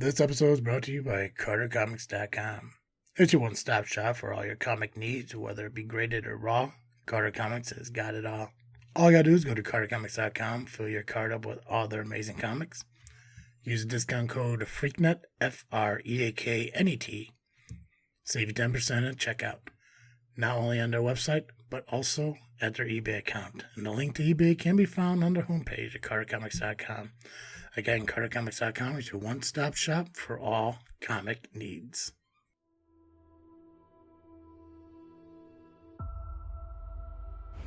This episode is brought to you by CarterComics.com. It's your one-stop shop for all your comic needs, whether it be graded or raw. Carter Comics has got it all. All you gotta do is go to CarterComics.com, fill your card up with all their amazing comics. Use the discount code FREAKNET, FREAKNET. Save you 10% at checkout. Not only on their website, but also at their eBay account. And the link to eBay can be found on their homepage at CarterComics.com. Again, CarterComics.com is your one-stop shop for all comic needs.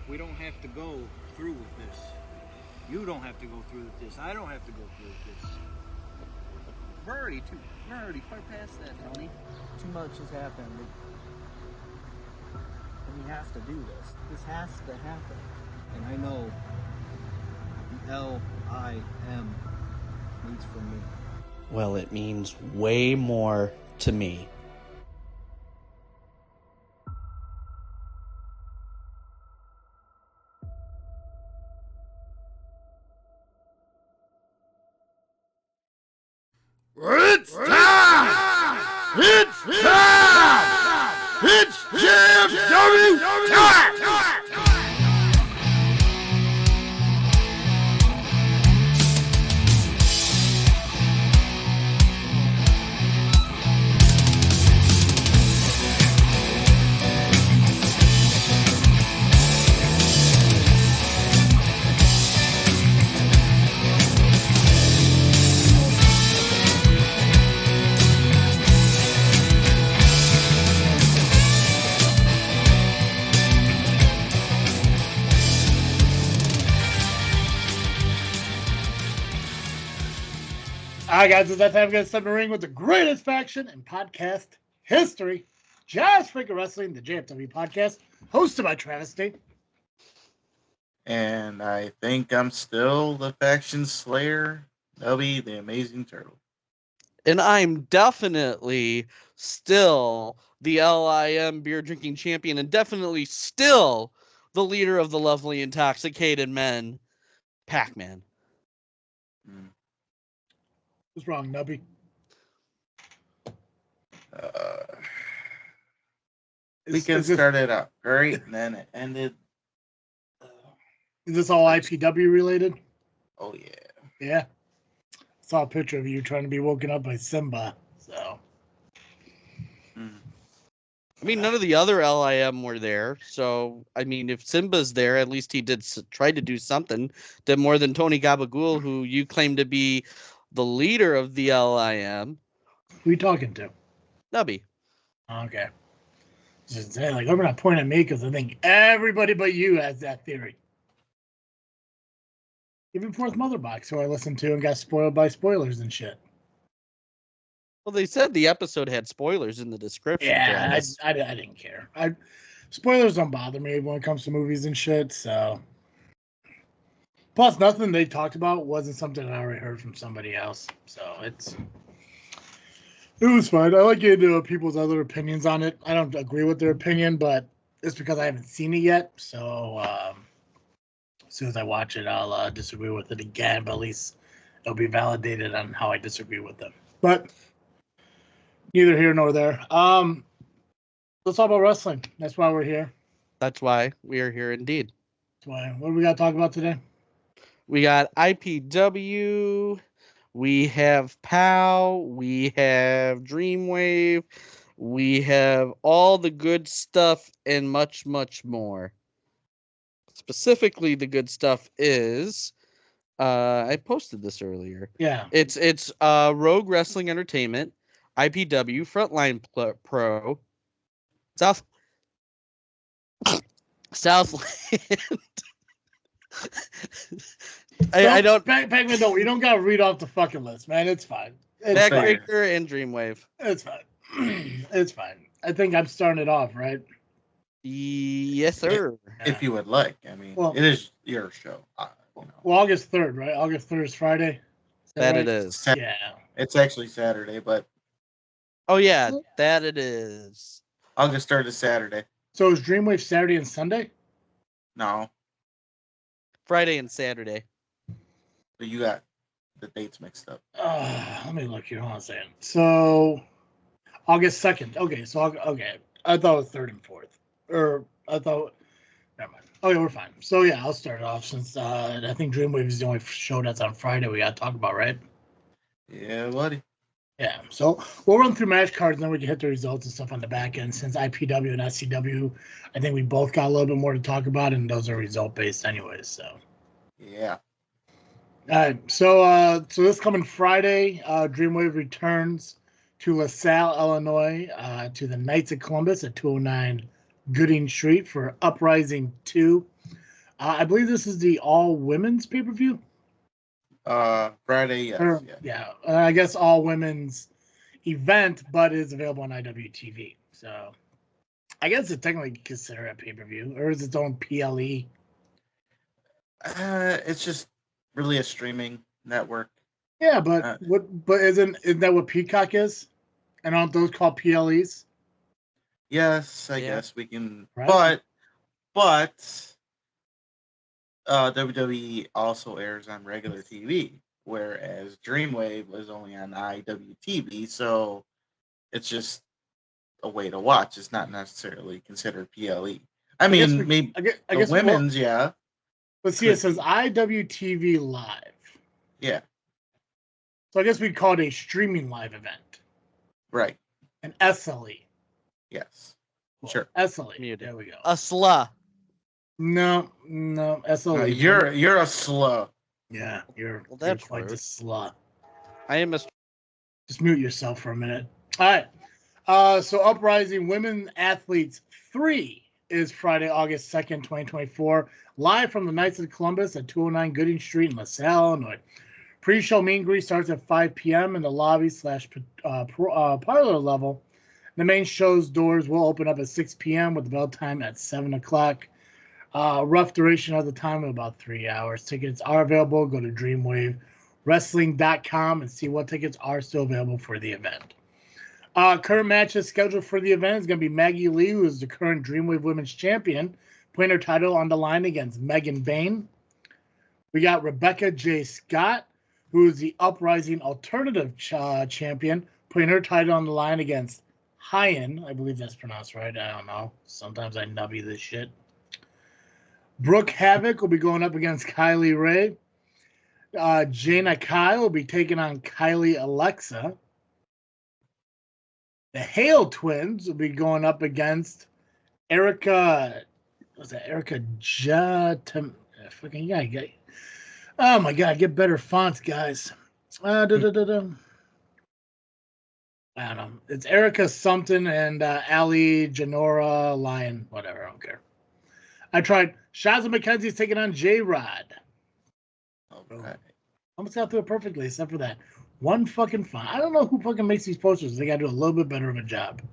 We don't have to go through with this. You don't have to go through with this. I don't have to go through with this. We're already far past that, Tony. Too much has happened. And we have to do this. This has to happen. And I know the L-I-M needs from me. Well, it means way more to me. It's time! It's time! It's JFW time! Alright guys, it's that time we're going to step in the ring with the greatest faction in podcast history. JFW Wrestling, the JFW Podcast, hosted by Travis D. And I think I'm still the faction slayer, Nubby, the Amazing Turtle. And I'm definitely still the LIM beer drinking champion and definitely still the leader of the lovely intoxicated men, Pacman. What's wrong, Nubby? Weekend started out great, and then it ended. Is this all IPW related? Oh, yeah. Yeah. I saw a picture of you trying to be woken up by Simba, so. I mean, none of the other LIM were there, so, I mean, if Simba's there, at least he tried to do something. Did more than Tony Gabagool, who you claim to be the leader of the LIM. Who are you talking to? Nubby. Okay. Just saying, like, we're not pointing at me because I think everybody but you has that theory. Even Fourth Mother Box, who I listened to and got spoiled by spoilers and shit. Well, they said the episode had spoilers in the description. Yeah, I didn't care. Spoilers don't bother me when it comes to movies and shit, so. Plus, nothing they talked about wasn't something I already heard from somebody else, so it was fine. I like getting people's other opinions on it. I don't agree with their opinion, but it's because I haven't seen it yet, so as soon as I watch it, I'll disagree with it again, but at least it'll be validated on how I disagree with them. But neither here nor there. Let's talk about wrestling. That's why we're here. That's why we are here indeed. That's why. What do we got to talk about today? We got IPW, we have POW, we have Dreamwave, we have all the good stuff and much, much more. Specifically, the good stuff is, I posted this earlier. Yeah. It's Rouge Wrestling Entertainment, IPW, Frontline Pro, Southland. I don't. Pacman, no, you don't gotta read off the fucking list, man. It's fine. Backbreaker and Dreamwave. It's fine. It's fine. I think I'm starting it off, right? Yes, sir. If you would like. I mean, it is your show. Well, August 3rd, right? August 3rd is Friday. That right? it is. Yeah. It's actually Saturday, but. Oh, yeah, that it is. August 3rd is Saturday. So is Dreamwave Saturday and Sunday? No. Friday and Saturday. So you got the dates mixed up. Let me look here. Hold on a second. So August 2nd. Okay, so okay. I thought it was 3rd and 4th. Or I thought never mind. Okay, we're fine. So yeah, I'll start it off since I think Dreamwave is the only show that's on Friday we gotta talk about, right? Yeah, buddy. Yeah. So we'll run through match cards and then we can hit the results and stuff on the back end. Since IPW and SCW, I think we both got a little bit more to talk about, and those are result based anyways. So Yeah. all right. So this coming Friday, Dreamwave returns to LaSalle, Illinois, to the Knights of Columbus at 209 Gooding Street for Uprising 2. I believe this is the all women's pay per view. Friday, yes. Or, Yeah. I guess all women's event, but it is available on IWTV. So I guess it's technically considered a pay per view, or is its own PLE. It's just really a streaming network. Yeah, but isn't that what Peacock is? And aren't those called PLEs? Yes, I Yeah. guess we can. Right. But WWE also airs on regular TV, whereas Dreamwave was only on IWTV, so it's just a way to watch. It's not necessarily considered PLE. I mean, maybe I the guess women's, yeah. Let's see, it says IWTV Live. Yeah, So I guess we'd call it a streaming live event. right. An SLE. Yes. Cool. Sure. SLE. Muted. There we go. A SLA. No, SLE. You're a slow. Yeah, you're That's quite the rude. slut. I am Mr. Just mute yourself for a minute. All right. So Uprising Women Athletes 3 is Friday, August 2nd, 2024, live from the Knights of Columbus at 209 Gooding Street in LaSalle, Illinois. Pre-show meet and greet starts at 5 p.m. in the lobby / parlor level. The main show's doors will open up at 6 p.m. with the bell time at 7 o'clock. Rough duration of the time of about 3 hours. Tickets are available. Go to DreamwaveWrestling.com and see what tickets are still available for the event. Current matches scheduled for the event is going to be Maggie Lee, who is the current Dreamwave Women's Champion, putting her title on the line against Megan Bain. We got Rebecca J. Scott, who is the Uprising Alternative Champion, putting her title on the line against Hyen. I believe that's pronounced right. I don't know. Sometimes I nubby this shit. Brooke Havoc will be going up against Kylie Ray. Jaina Kai will be taking on Kylie Alexa. The Hale twins will be going up against Erica. Was that Erica fucking yeah. Oh my god, get better fonts, guys. I don't know. It's Erica something and Ali Janora Lion, whatever. I don't care. I tried. Shazza McKenzie's taking on J-Rod. Okay. Almost got through it perfectly, except for that one fucking font. I don't know who fucking makes these posters. They got to do a little bit better of a job. I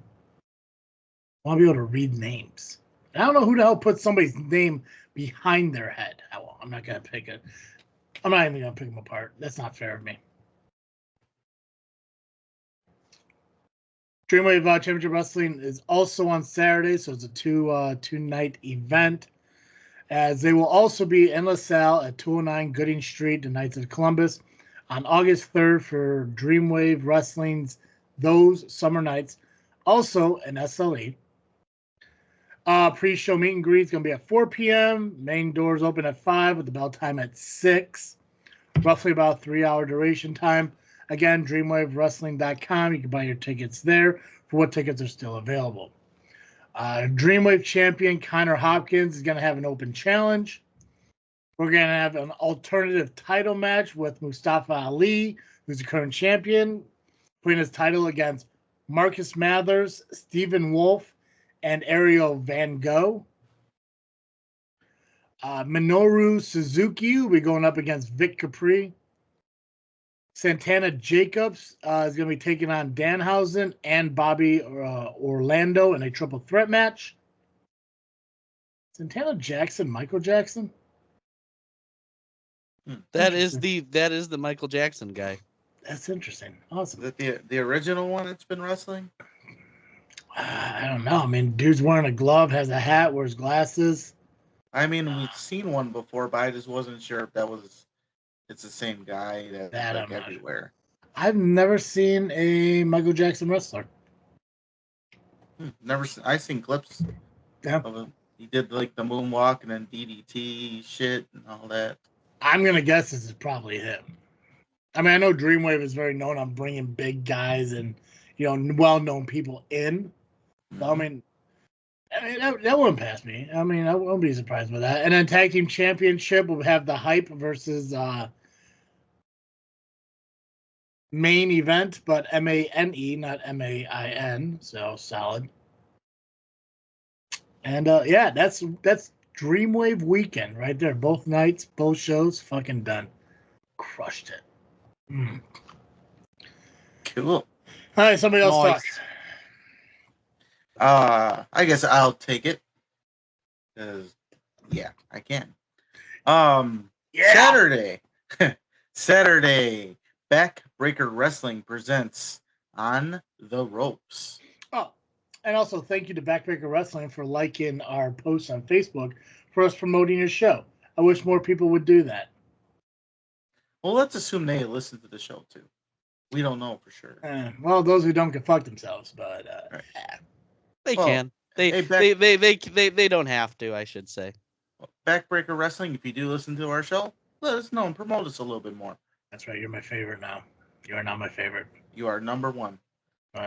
want to be able to read names. I don't know who the hell put somebody's name behind their head. Well, I'm not going to pick it. I'm not even going to pick them apart. That's not fair of me. Dreamwave Championship Wrestling is also on Saturday, so it's a two-night event. As they will also be in LaSalle at 209 Gooding Street, the Knights of Columbus, on August 3rd for Dreamwave Wrestling's Those Summer Nights, also an SLE. Pre-show meet and greet is going to be at 4 p.m. Main doors open at 5 with the bell time at 6. Roughly about 3-hour duration time. Again, DreamwaveWrestling.com. You can buy your tickets there for what tickets are still available. Dreamwave champion Connor Hopkins is going to have an open challenge. We're going to have an alternative title match with Mustafa Ali, who's the current champion, putting his title against Marcus Mathers, Stephen Wolf, and Ariel Van Gogh. Minoru Suzuki will be going up against Vic Capri. Santana Jacobs is going to be taking on Danhausen and Bobby Orlando in a triple threat match. Santana Jackson, Michael Jackson? That is the Michael Jackson guy. That's interesting. Awesome. Is that the original one that's been wrestling? I don't know. I mean, dude's wearing a glove, has a hat, wears glasses. I mean, we've seen one before, but I just wasn't sure if that was it's the same guy that's That like I'm not- everywhere. I've never seen a Michael Jackson wrestler. Never. I seen clips Yeah. of him. He did like the moonwalk and then DDT shit and all that. I'm gonna guess this is probably him. I mean, I know Dreamwave is very known on bringing big guys and well-known people in. So, I mean that wouldn't pass me. I mean, I won't be surprised by that. And then tag team championship will have the Hype versus main event, but MANE, not MAIN. So solid. And yeah, that's Dreamwave weekend right there. Both nights, both shows, fucking done. Crushed it. Cool. All right, somebody else talk. I guess I'll take it. 'Cause, yeah, I can. Yeah. Saturday, Backbreaker Wrestling presents On the Ropes. Oh, and also thank you to Backbreaker Wrestling for liking our posts on Facebook for us promoting your show. I wish more people would do that. Well, let's assume they listen to the show too. We don't know for sure. Well, those who don't can fuck themselves, but Right. They Well, can. They don't have to, I should say. Backbreaker Wrestling, if you do listen to our show, let us know and promote us a little bit more. that's right. You're my favorite now. You are not my favorite. You are number one.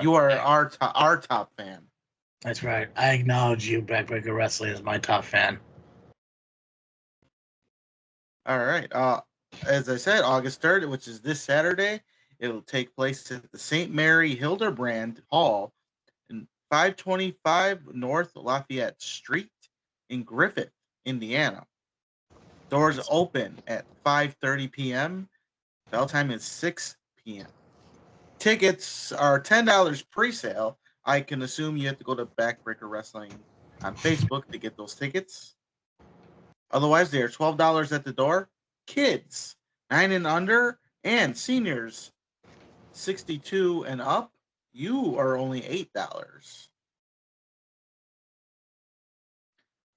You are our top fan. That's right. I acknowledge you, Backbreaker Wrestling, as my top fan. All right. As I said, August 3rd, which is this Saturday, it'll take place at the St. Mary Hildebrand Hall in 525 North Lafayette Street in Griffith, Indiana. Doors open at 5:30 p.m. Bell time is 6 p.m. Tickets are $10 pre-sale. I can assume you have to go to Backbreaker Wrestling on Facebook to get those tickets. Otherwise, they are $12 at the door. Kids 9 and under and seniors 62 and up, you are only $8.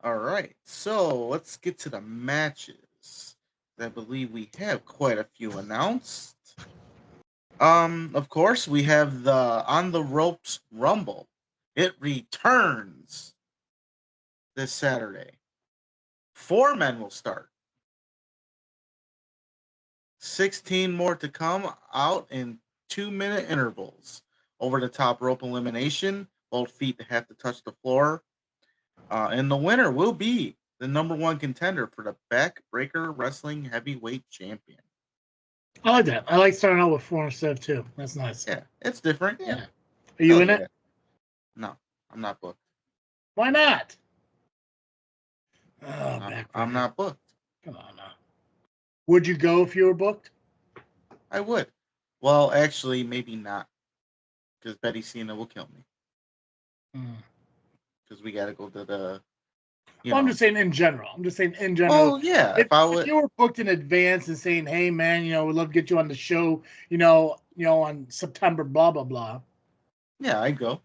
All right, so let's get to the matches. I believe we have quite a few announced. Of course, we have the On the Ropes Rumble. It returns this Saturday. 4 men will start. 16 more to come out in 2-minute intervals. Over the top rope elimination. Both feet have to touch the floor. And the winner will be the number 1 contender for the Backbreaker Wrestling Heavyweight Champion. I like that. I like starting out with 4 instead of 2. That's nice. Yeah, it's different. Yeah. Are you in it? No, I'm not booked. Why not? I'm not booked. Come on now. Would you go if you were booked? I would. Well, actually, maybe not. Because Betty Cena will kill me. Because we got to go to the... I'm just saying in general. Oh, yeah. If you were booked in advance and saying, hey, man, we'd love to get you on the show, on September, blah, blah, blah. Yeah, I'd go.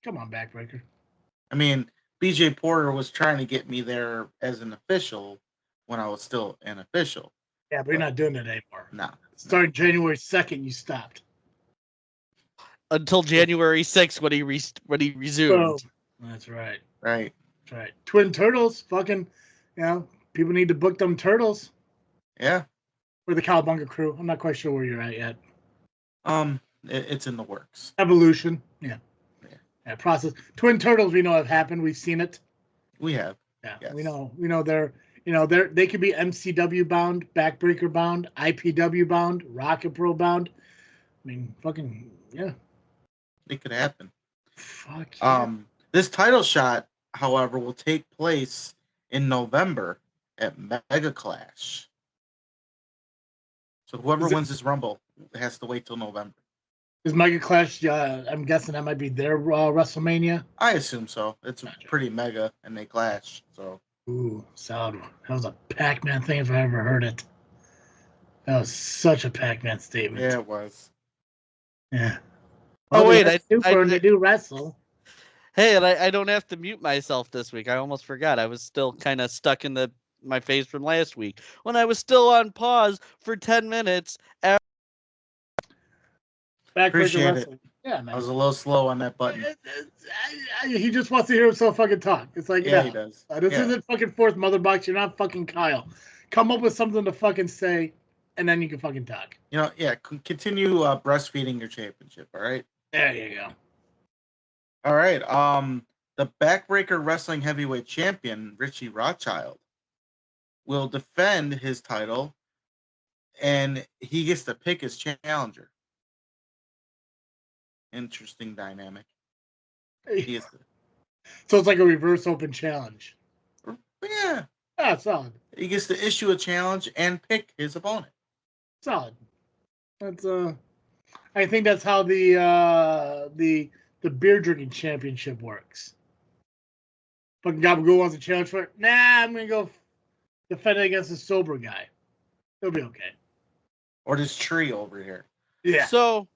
Come on, Backbreaker. I mean, BJ Porter was trying to get me there as an official when I was still an official. Yeah, but you're not doing it anymore. No. Starting January 2nd, you stopped. Until January 6th when he resumed. Oh, that's right. Right. That's right. Twin Turtles, fucking, people need to book them turtles. Yeah. Or the Cowabunga crew. I'm not quite sure where you're at yet. It's in the works. Evolution. Yeah. Process. Twin Turtles, we know have happened. We've seen it. We have. Yeah. Yes. We know they could be MCW bound, Backbreaker bound, IPW bound, Rocket Pro bound. I mean, fucking yeah. It could happen. Fuck yeah. This title shot, however, will take place in November at Mega Clash. So whoever wins this Rumble has to wait till November. Is Mega Clash? I'm guessing that might be their WrestleMania. I assume so. It's pretty mega, and they clash. So. Ooh, solid. That was a Pacman thing if I ever heard it. That was such a Pacman statement. Yeah, it was. Yeah. Oh wait, they do wrestle. Hey, and I don't have to mute myself this week. I almost forgot. I was still kind of stuck in the my face from last week when I was still on pause for 10 minutes. Backbreaker Appreciate it. Wrestling. Yeah, I man. was a little slow on that button. He just wants to hear himself fucking talk. It's like, Yeah, no, he does. this Yeah. isn't fucking fourth mother box. You're not fucking Kyle. Come up with something to fucking say, and then you can fucking talk. Continue breastfeeding your championship. All right. There you go. All right. The Backbreaker Wrestling Heavyweight Champion Richie Rothschild will defend his title, and he gets to pick his challenger. Interesting dynamic. He is So it's like a reverse open challenge. yeah. Ah, solid. He gets to issue a challenge and pick his opponent. Solid. That's I think that's how the beer drinking championship works. Fucking Gabagool wants a challenge for it. Nah, I'm gonna go defend it against a sober guy. He'll be okay. Or this tree over here. Yeah. So,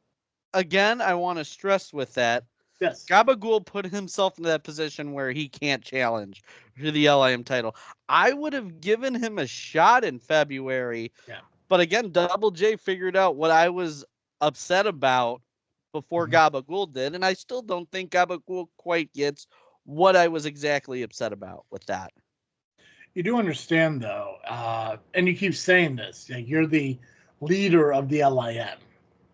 again, I want to stress with that. Yes. Gabagool put himself in that position where he can't challenge for the LIM title. I would have given him a shot in February. Yeah. But again, Double J figured out what I was upset about before Gabagool did, and I still don't think Gabagool quite gets what I was exactly upset about with that. You do understand, though, and you keep saying this, like you're the leader of the LIM.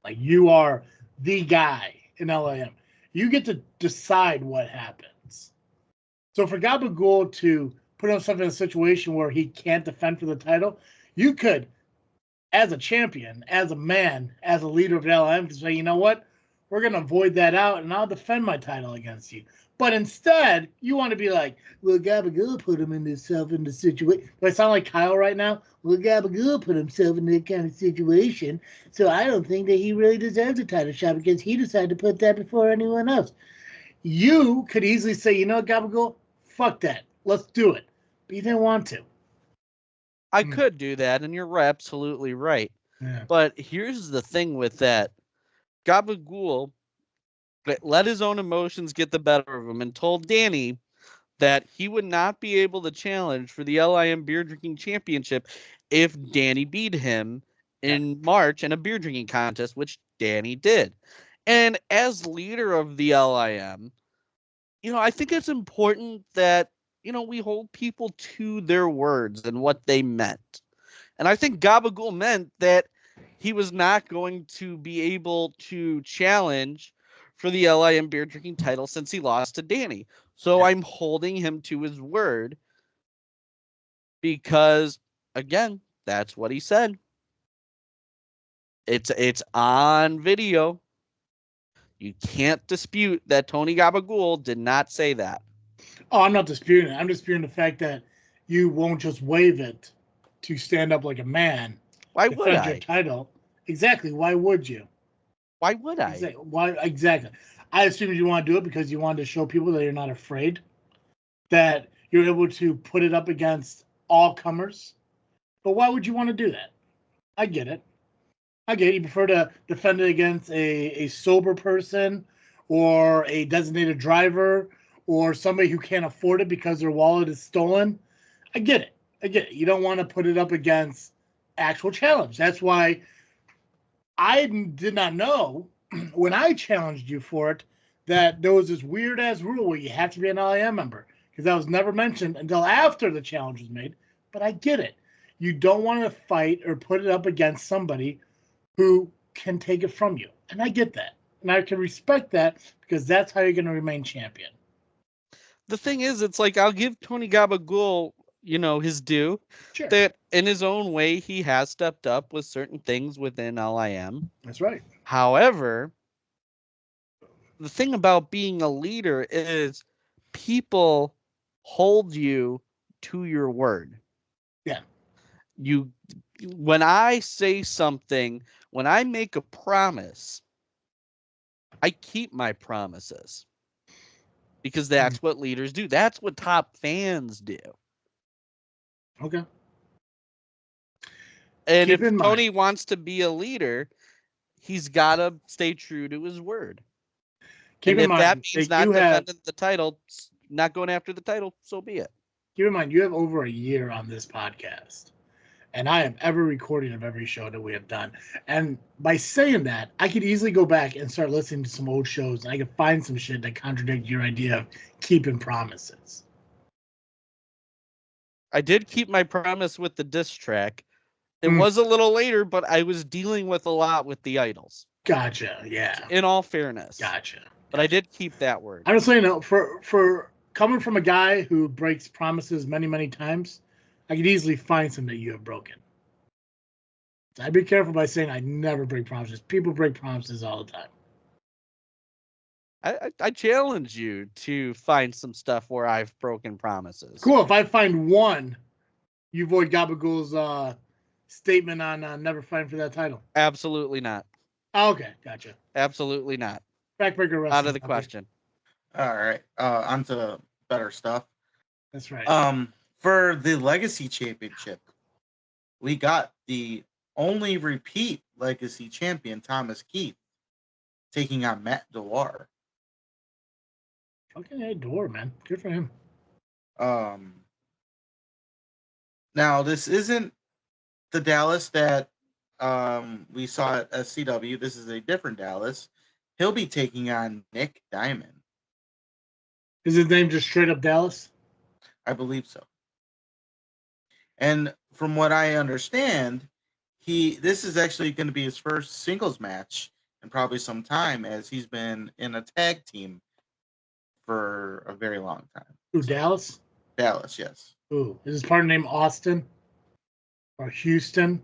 Like you are the guy in LIM. You get to decide what happens. So for Gabagool to put himself in a situation where he can't defend for the title, you could, as a champion, as a man, as a leader of the LIM, to say, you know what? We're going to avoid that out, and I'll defend my title against you. But instead, you want to be like, well, Gabagool put himself in the situation. Do I sound like Kyle right now? Well, Gabagool put himself in that kind of situation, so I don't think that he really deserves a title shot because he decided to put that before anyone else. You could easily say, you know, Gabagool, fuck that. Let's do it. But you didn't want to. I could do that, and you're absolutely right. Yeah. But here's the thing with that. Gabagool let his own emotions get the better of him and told Danny that he would not be able to challenge for the LIM Beer Drinking Championship if Danny beat him in March in a beer drinking contest, which Danny did. And as leader of the LIM, I think it's important that, we hold people to their words and what they meant. And I think Gabagool meant that he was not going to be able to challenge for the LIM beer drinking title since he lost to Danny. So I'm holding him to his word because, again, that's what he said. It's on video. You can't dispute that Tony Gabagool did not say that. Oh, I'm not disputing it. I'm disputing the fact that you won't just waive it to stand up like a man. Why would defend your I? title. Exactly. Why would you? Why would I? Exactly. Why? Exactly. I assumed you want to do it because you wanted to show people that you're not afraid, that you're able to put it up against all comers. But why would you want to do that? I get it. I get it. You prefer to defend it against a sober person or a designated driver or somebody who can't afford it because their wallet is stolen. I get it. I get it. You don't want to put it up against actual challenge. That's why I did not know when I challenged you for it that there was this weird ass rule where you have to be an LIM member because that was never mentioned until after the challenge was made. But I get it. You don't want to fight or put it up against somebody who can take it from you. And I get that. And I can respect that because that's how you're going to remain champion. The thing is, it's like I'll give Tony Gabagool, his due. Sure. That in his own way, he has stepped up with certain things within LIM. That's right. However, the thing about being a leader is people hold you to your word. Yeah. When I say something, when I make a promise, I keep my promises because that's what leaders do. That's what top fans do. Okay. And Keep if Tony wants to be a leader, he's got to stay true to his word. Keep and in if mind that means that not defending the title, not going after the title, so be it. keep in mind, you have over a year on this podcast. And I have every recording of every show that we have done. And by saying that, I could easily go back and start listening to some old shows, and I could find some shit that contradict your idea of keeping promises. I did keep my promise with the diss track. It was a little later, but I was dealing with a lot with the idols. Gotcha. Yeah. In all fairness. Gotcha. But I did keep that word. I'm just saying, for coming from a guy who breaks promises many, many times, I could easily find some that you have broken. So I'd be careful by saying I never break promises. People break promises all the time. I challenge you to find some stuff where I've broken promises. Cool. If I find one, you avoid Gabagool's statement on never fighting for that title. Absolutely not. Oh, okay, gotcha. Absolutely not. Backbreaker Wrestling. Out of the question. All right. On to better stuff. That's right. For the Legacy Championship, we got the only repeat Legacy champion, Thomas Keith, taking on Matt Dewar. Fucking A door, man. Good for him. Now this isn't the Dallas that we saw at SCW. This is a different Dallas. He'll be taking on Nick Diamond. Is his name just straight up Dallas? I believe so. And from what I understand, this is actually going to be his first singles match in probably some time, as he's been in a tag team for a very long time. Ooh, Dallas? Dallas, yes. Ooh, is his partner named Austin? Or Houston?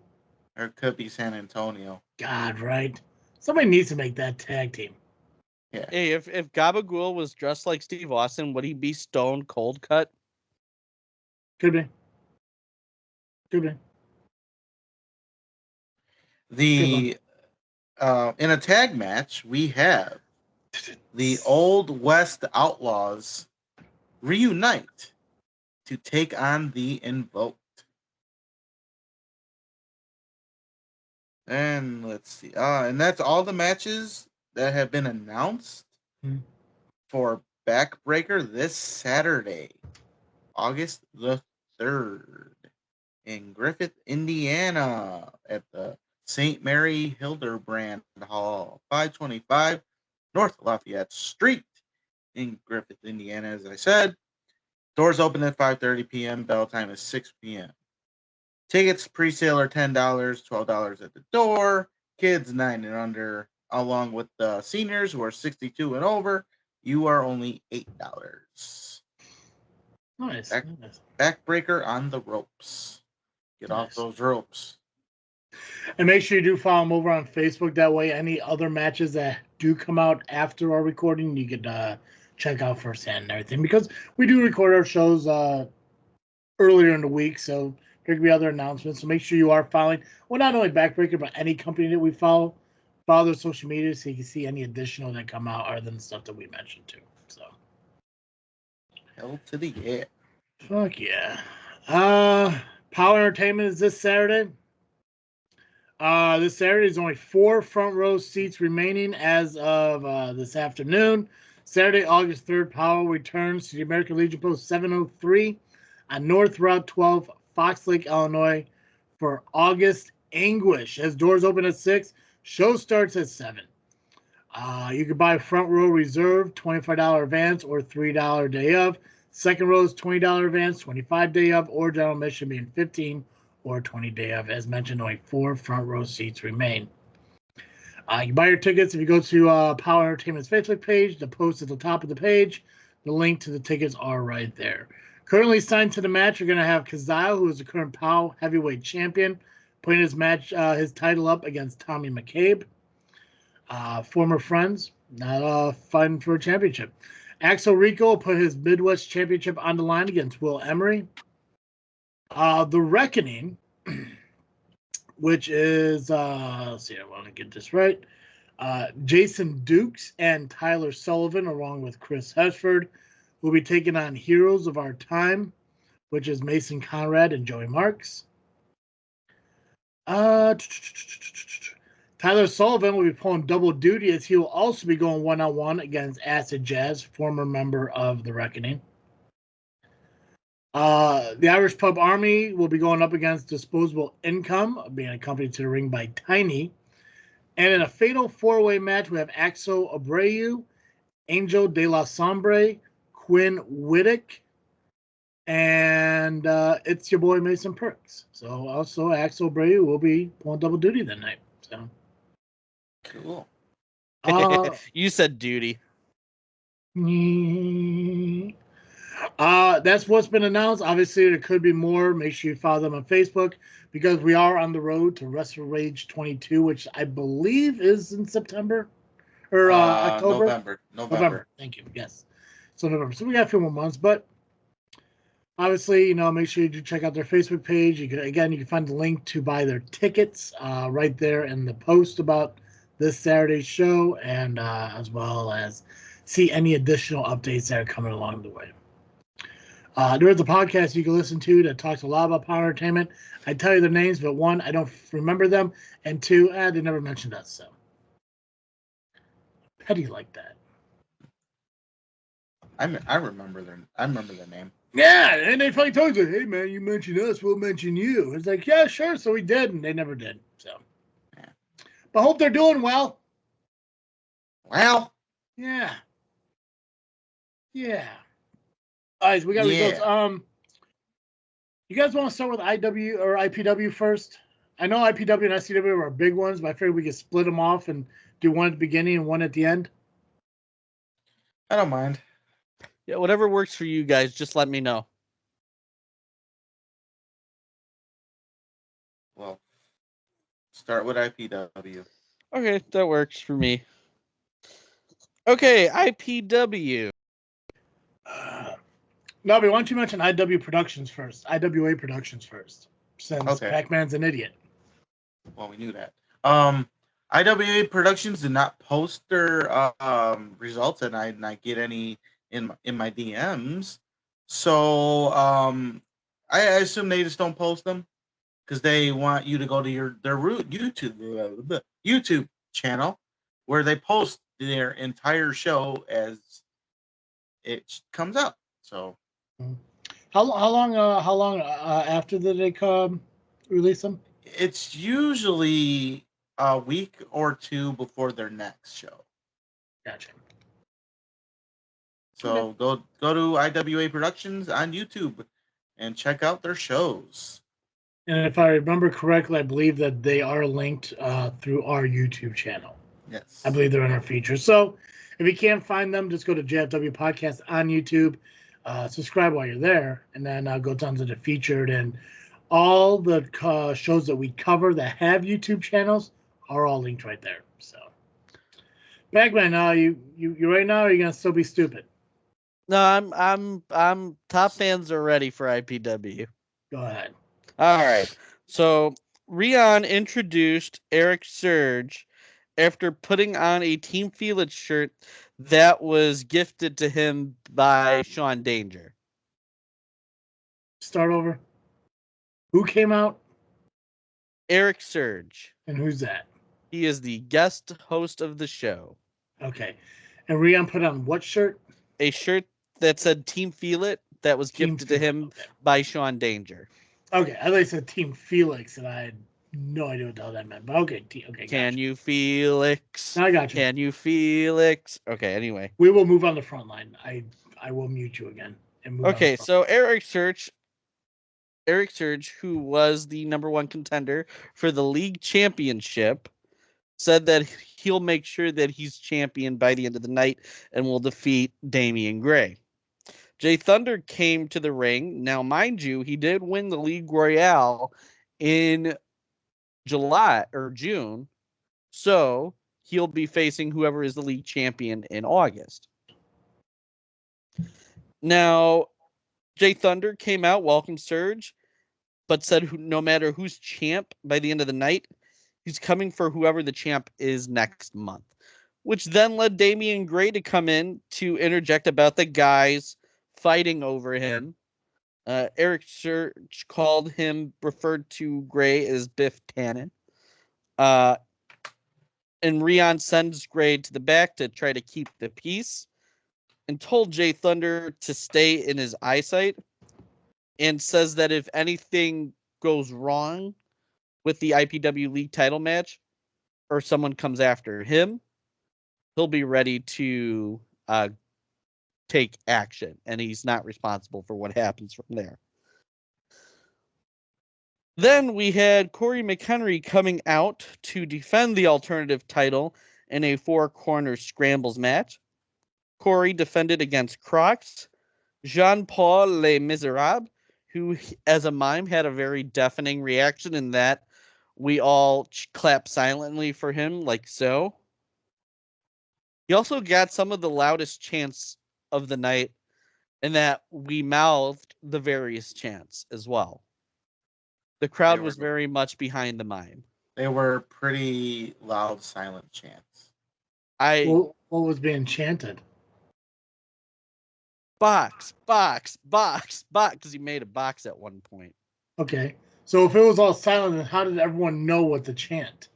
Or it could be San Antonio. God, right? Somebody needs to make that tag team. Yeah. Hey, if Gabagool was dressed like Steve Austin, would he be stone cold cut? Could be. Could be. In a tag match, we have the Old West Outlaws reunite to take on the Invoked. And let's see. And that's all the matches that have been announced for Backbreaker this Saturday, August the 3rd, in Griffith, Indiana, at the St. Mary Hildebrand Hall, 525 North Lafayette Street in Griffith, Indiana. As I said, doors open at 5:30 p.m. Bell time is 6 p.m. Tickets pre-sale are $10, $12 at the door. Kids 9 and under, along with the seniors who are 62 and over, you are only $8. Nice. Backbreaker on the ropes. Get off those ropes. And make sure you do follow him over on Facebook. That way, any other matches that do come out after our recording, you could check out firsthand and everything. Because we do record our shows earlier in the week, so there could be other announcements. So make sure you are following, well, not only Backbreaker, but any company that we follow their social media so you can see any additional that come out other than the stuff that we mentioned too. So, hell to the yeah. Fuck yeah. POWW Entertainment is this Saturday. This Saturday is only 4 front row seats remaining as of this afternoon. Saturday, August 3rd, POWW returns to the American Legion Post 703 on North Route 12, Fox Lake, Illinois, for August Anguish. As doors open at 6, show starts at 7. You can buy front row reserve, $25 advance or $3 day of. Second row is $20 advance, $25 day of, or general admission being $15 or $20 day of. As mentioned, only 4 front row seats remain. You can buy your tickets if you go to POWW Entertainment's Facebook page. The post at the top of the page. The link to the tickets are right there. Currently signed to the match, you're going to have Kazao, who is the current POWW heavyweight champion, putting his title up against Tommy McCabe. Former friends, not fighting for a championship. Axel Rico will put his Midwest championship on the line against Will Emery. The Reckoning, which is, let's see, I want to get this right. Jason Dukes and Tyler Sullivan, along with Chris Hesford, will be taking on Heroes of Our Time, which is Mason Conrad and Joey Marks. Tyler Sullivan will be pulling double duty as he will also be going one-on-one against Acid Jazz, former member of The Reckoning. The Irish Pub Army will be going up against Disposable Income, being accompanied to the ring by Tiny. And in a fatal four-way match, we have Axel Abreu, Angel De La Sombre, Quinn Whittick, and it's your boy Mason Perks. So also Axel Abreu will be pulling double duty that night. So Cool. You said duty. That's what's been announced. Obviously, there could be more. Make sure you follow them on Facebook because we are on the road to Wrestle Rage 22, which I believe is in September or October. November. Thank you. Yes. So November. So we got a few more months, but obviously, make sure you do check out their Facebook page. You can find the link to buy their tickets right there in the post about this Saturday's show, and as well as see any additional updates that are coming along the way. There is a podcast you can listen to that talks a lot about POWW Entertainment. I tell you their names, but one, I don't remember them, and two, they never mentioned us. So petty like that. I remember the name. Yeah, and they probably told you, "Hey man, you mentioned us, we'll mention you." It's like, yeah, sure. So we did, and they never did. So, yeah. But hope they're doing well. Well, yeah. All right, so we got results. You guys want to start with IW or IPW first? I know IPW and SCW are big ones, but I figured we could split them off and do one at the beginning and one at the end. I don't mind. Yeah, whatever works for you guys, just let me know. Well, start with IPW. Okay, that works for me. Okay, IPW. Nubby, why don't you mention IW Productions first? IWA Productions first, since Pacman's an idiot. Well, we knew that. IWA Productions did not post their results, and I did not get any in my DMs. So I assume they just don't post them because they want you to go to their YouTube channel where they post their entire show as it comes out. So how long after did they release them? It's usually a week or two before their next show. Gotcha. So go to IWA Productions on YouTube and check out their shows. And if I remember correctly, I believe that they are linked through our YouTube channel. Yes. I believe they're in our features. So if you can't find them, just go to JFW Podcast on YouTube. Subscribe while you're there, and then go down to the featured. And all the shows that we cover that have YouTube channels are all linked right there. So, Pacman, you right now? Or are you gonna still be stupid? No, I'm top fans are ready for IPW. Go ahead. All right. So Rion introduced Eric Surge after putting on a Team Felix shirt that was gifted to him by Sean Danger. Start over. Who came out? Eric Surge. And who's that? He is the guest host of the show. Okay. And Rion put on what shirt? A shirt that said Team Felix that was gifted to him by Sean Danger. Okay, I thought you said Team Felix, and I had no idea what the hell that meant. But okay, okay. Can you Felix? I got you. Can you Felix? Okay, anyway. We will move on to Frontline. I will mute you again. And move okay, so Eric Surge, who was the #1 contender for the league championship, said that he'll make sure that he's champion by the end of the night and will defeat Damian Gray. Jay Thunder came to the ring. Now, mind you, he did win the League Royale in July or June, so he'll be facing whoever is the league champion in August. Now, Jay Thunder came out, welcomed Surge, but said no matter who's champ by the end of the night, he's coming for whoever the champ is next month, which then led Damian Gray to come in to interject about the guys fighting over him. Eric Surge referred to Gray as Biff Tannen. And Rion sends Gray to the back to try to keep the peace and told Jay Thunder to stay in his eyesight. and says that if anything goes wrong with the IPW League title match or someone comes after him, he'll be ready to take action, and he's not responsible for what happens from there. Then we had Corey McHenry coming out to defend the alternative title in a 4-corner scrambles match. Corey defended against Crocs, Jean-Paul Les Miserables, who, as a mime, had a very deafening reaction in that we all clapped silently for him, like so. He also got some of the loudest chants of the night, in that we mouthed the various chants as well. The crowd was very much behind the mime. They were pretty loud, silent chants. What was being chanted? Box, box, box, box, because he made a box at one point. Okay. So if it was all silent, then how did everyone know what to chant?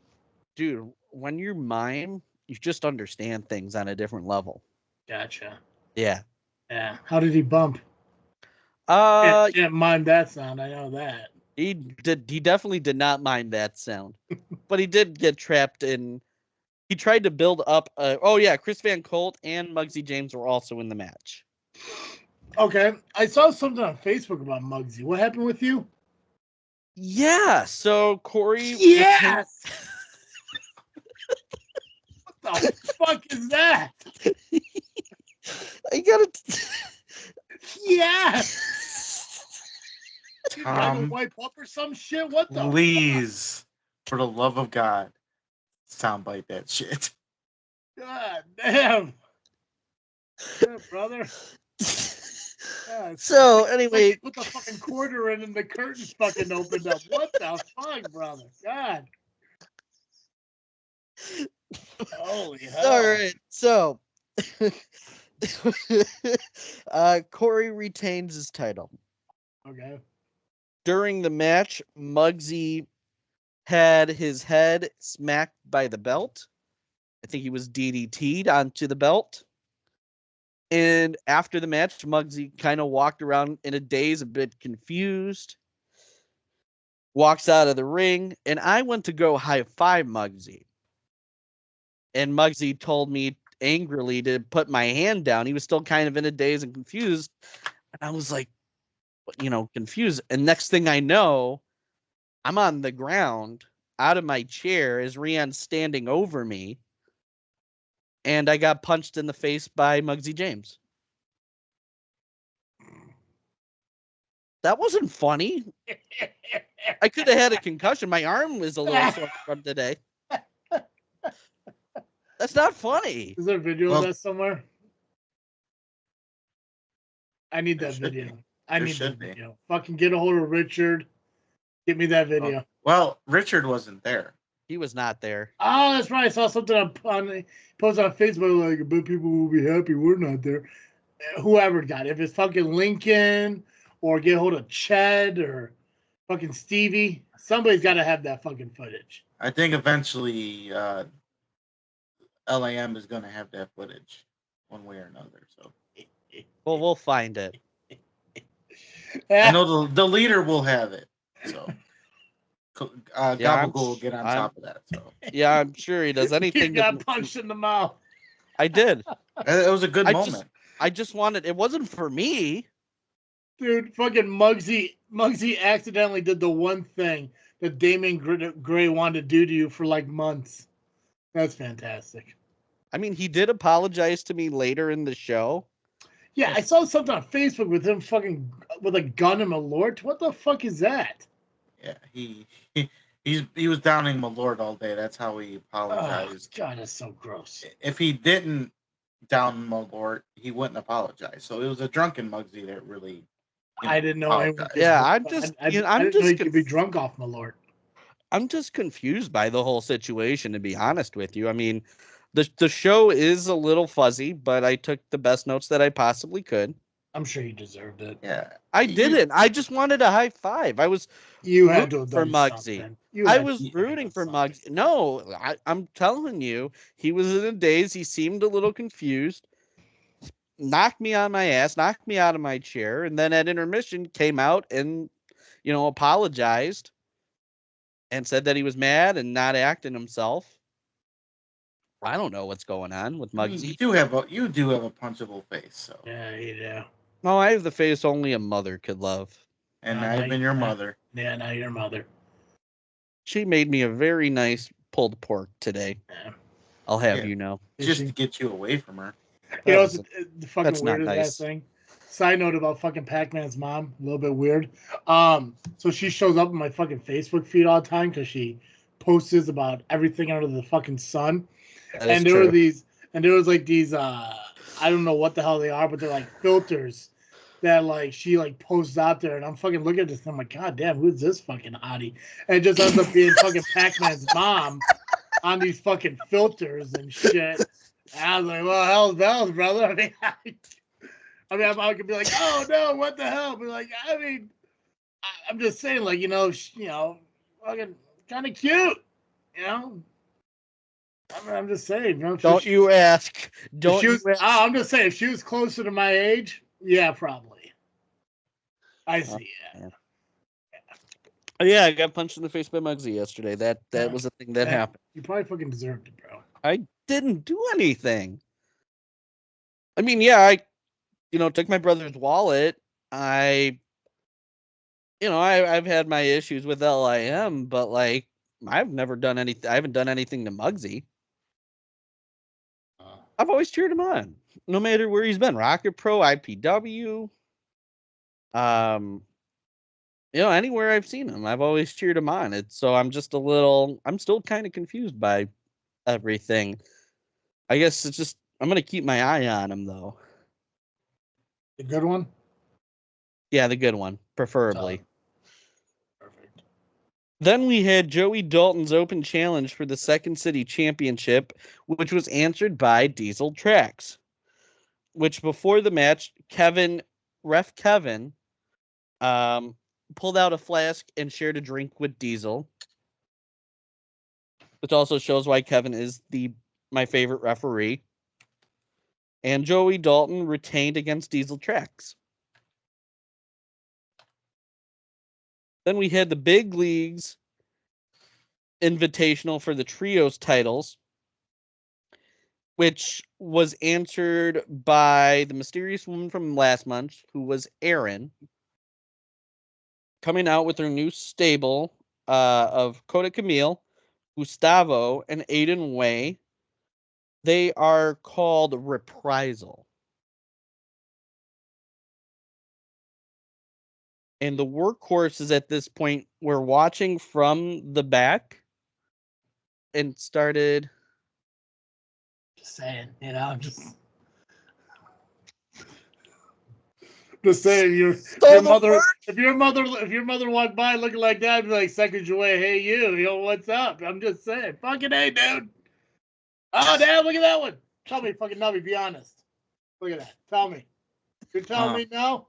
Dude, when you mime, you just understand things on a different level. Gotcha. Yeah. Yeah. How did he bump? Can't mime that sound. I know that. He definitely did not mime that sound. But he did get trapped in. He tried to build up. Chris Van Colt and Muggsy James were also in the match. Okay. I saw something on Facebook about Muggsy. What happened with you? Yeah. So Corey. Yes. What the fuck is that? I gotta. Yes. You gotta wipe up or some shit? What the Please, for the love of God, soundbite that shit. God damn. Yeah, brother. Yeah, So, anyway. Put the fucking quarter in and the curtains fucking opened up. What the fuck, brother? God. Holy hell. All right. So, Corey retains his title. Okay. During the match, Muggsy had his head smacked by the belt. I think he was DDT'd onto the belt. And after the match, Muggsy kind of walked around in a daze, a bit confused. Walks out of the ring, and I went to go high-five Muggsy. And Muggsy told me angrily to put my hand down. He was still kind of in a daze and confused. And I was like, confused. And next thing I know, I'm on the ground out of my chair as Rion's standing over me. And I got punched in the face by Muggsy James. That wasn't funny. I could have had a concussion. My arm was a little sore from today. That's not funny. Is there a video of that somewhere? I need that video. I need that video. Fucking get a hold of Richard. Get me that video. Well, Richard wasn't there. He was not there. Oh, that's right. I saw something on posted on Facebook like, but people will be happy we're not there. Whoever got it. If it's fucking Lincoln or get a hold of Ched or fucking Stevie, somebody's got to have that fucking footage. I think eventually LAM is going to have that footage one way or another. So, well, we'll find it. I know the leader will have it. So, Gabagool will get on top of that. So, yeah, I'm sure he does. Anything. You got punched in the mouth. I did. It was a good moment. I just wanted. It wasn't for me. Dude, fucking Muggsy accidentally did the one thing that Damien Gray wanted to do to you for like months. That's fantastic. I mean, he did apologize to me later in the show. Yeah, I saw something on Facebook with him fucking with a gun in Malort. What the fuck is that? Yeah, he was downing Malort all day. That's how he apologized. Oh, God, that's so gross. If he didn't down Malort, he wouldn't apologize. So it was a drunken Muggsy that really. I didn't know. Yeah, I'm just. I didn't know you could be drunk off Malort. I'm just confused by the whole situation, to be honest with you. I mean, the show is a little fuzzy, but I took the best notes that I possibly could. I'm sure you deserved it. Yeah, I didn't. I just wanted a high five. I was. You had to have for Muggsy. I was rooting for Muggsy. No, I'm telling you, he was in a daze. He seemed a little confused. knocked me on my ass, knocked me out of my chair, and then at intermission came out and, apologized and said that he was mad and not acting himself. I don't know what's going on with I mean, Muggsy. you do have a punchable face, so. Yeah, you do. No, I have the face only a mother could love. And I've been your mother. Yeah, now your mother. She made me a very nice pulled pork today. Yeah. I'll have Yeah. you know. Just to get you away from her. You know, That was- the fucking that's not weirdest nice. ass thing. Side note about fucking Pacman's mom, a little bit weird. So she shows up in my fucking Facebook feed all the time because she posts about everything under the fucking sun. that is And there true. were these, and there was like these, I don't know what the hell they are, but they're like filters that like she like posts out there, and I'm fucking looking at this, and I'm like, God damn, who's this fucking hottie? And it just ends up being fucking Pacman's mom on these fucking filters and shit. And I was like, well, hell's bells, brother. I mean, I could be like, oh no, what the hell? But like, I'm just saying, like, fucking kind of cute, you know. I'm just saying, Don't you ask. Don't you ask. I'm just saying, if she was closer to my age, yeah, probably. I see. Yeah, I got punched in the face by Muggsy yesterday. That was a thing that happened. You probably fucking deserved it, bro. I didn't do anything. I mean, yeah, I took my brother's wallet. I've had my issues with LIM, but like I've never done anything. I haven't done anything to Muggsy. I've always cheered him on, no matter where he's been. Rocket Pro, IPW, anywhere I've seen him, I've always cheered him on. I'm still kind of confused by everything. I guess it's just I'm gonna keep my eye on him though. The good one? Yeah, the good one, preferably. Perfect. Then we had Joey Dalton's open challenge for the Second City Championship, which was answered by Dizzle Tracks. Which before the match, Ref Kevin, pulled out a flask and shared a drink with Dizzle. Which also shows why Kevin is my favorite referee. And Joey Dalton retained against Dizzle Tracks. Then we had the Big Leagues Invitational for the Trios titles, which was answered by the mysterious woman from last month, who was Erin, coming out with her new stable of Coda Camille, Gustavo, and Aiden Way. They are called Reprisal. And the workhorses at this point were watching from the back and started. Just saying, just saying, your mother. If your mother walked by looking like that, I'd be like seconds away. Hey, what's up? I'm just saying, fucking hey, dude. Oh, damn, look at that one. Tell me, fucking Nubby, be honest. Look at that. Tell me. You're telling me no?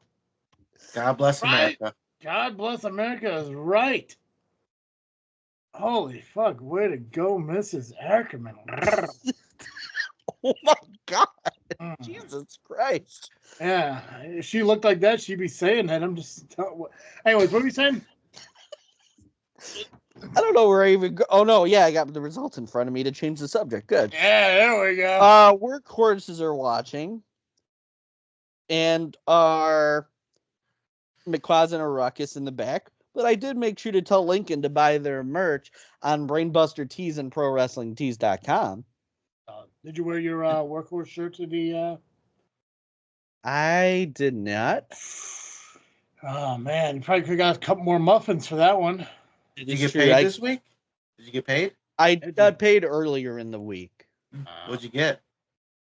God bless Right? America. God bless America is right. Holy fuck, way to go, Mrs. Ackerman. Oh my God. Jesus Christ. Yeah, if she looked like that, she'd be saying that. I'm just anyways, what are we saying? I don't know where I even go. Oh no, yeah, I got the results in front of me to change the subject. Good. Yeah, there we go. Workhorses are watching, and our McQuaz and a Ruckus in the back. But I did make sure to tell Lincoln to buy their merch on Brainbuster Tees and ProWrestlingTees.com. Did you wear your workhorse shirt to the? I did not. Oh man, you probably could have got a couple more muffins for that one. Did you get paid this week? Did you get paid? I got paid earlier in the week. What'd you get?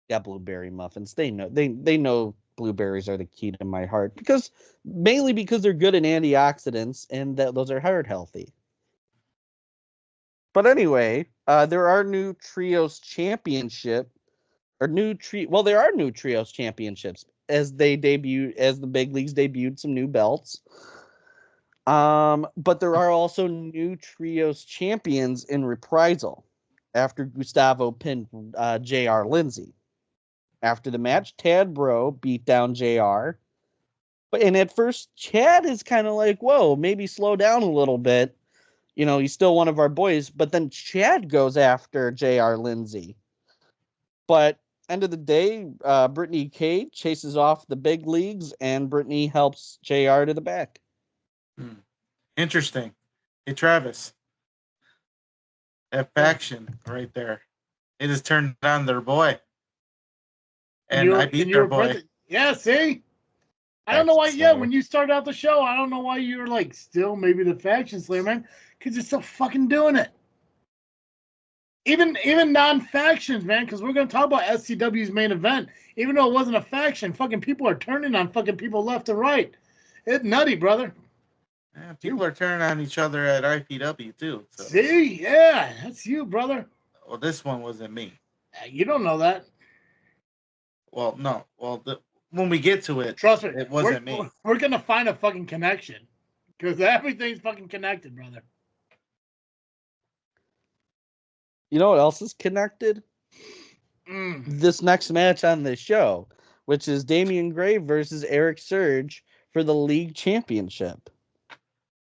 Got blueberry muffins. They know blueberries are the key to my heart mainly because they're good in antioxidants and that those are heart healthy. But anyway, there are new trios championship there are new trios championships as the big leagues debuted some new belts. But there are also new trios champions in Reprisal after Gustavo pinned J.R. Lindsay. After the match, Tad Bro beat down JR. And at first, Chad is kind of like, whoa, maybe slow down a little bit. You know, he's still one of our boys. But then Chad goes after JR Lindsay. But end of the day, Brittany K chases off the big leagues, and Brittany helps JR to the back. Interesting. Hey, Travis. That faction right there. It has turned on their boy. And I beat their boy. Yeah, see? I don't know why. Yeah, when you started out the show, I don't know why you were like still maybe the faction slayer, man, because you're still fucking doing it. Even non-factions, man, because we're gonna talk about SCW's main event. Even though it wasn't a faction, fucking people are turning on fucking people left and right. It's nutty, brother. Yeah, people are turning on each other at IPW too. So. See, yeah, that's you, brother. Well, this one wasn't me. You don't know that. Well, no. Well, when we get to it, trust me, it wasn't me. We're gonna find a fucking connection because everything's fucking connected, brother. You know what else is connected? This next match on this show, which is Damian Gray versus Eric Surge for the league championship.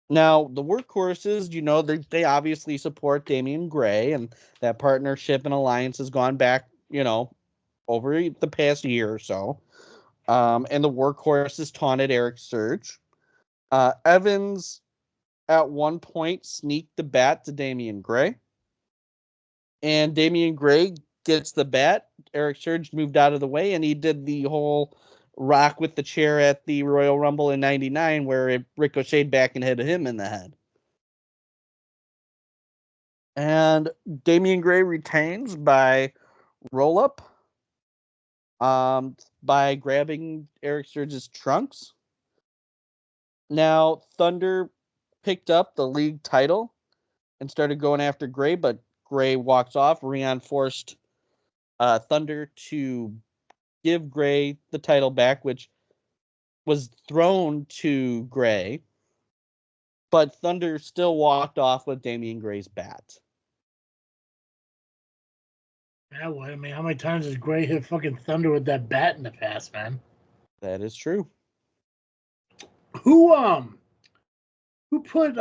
Now, the workhorses, you know, they obviously support Damian Gray, and that partnership and alliance has gone back, you know, over the past year or so. And the workhorses taunted Eric Surge. Evans, at one point, sneaked the bat to Damian Gray. And Damian Gray gets the bat. Eric Surge moved out of the way, and he did the whole rock with the chair at the Royal Rumble in '99 where it ricocheted back and hit him in the head. And Damian Gray retains by roll-up, by grabbing Eric Surge's trunks. Now, Thunder picked up the league title and started going after Gray, but Gray walks off. Rion forced Thunder to give Gray the title back, which was thrown to Gray, but Thunder still walked off with Damian Gray's bat. Yeah, well, I mean, how many times has Gray hit fucking Thunder with that bat in the past, man? That is true. Who put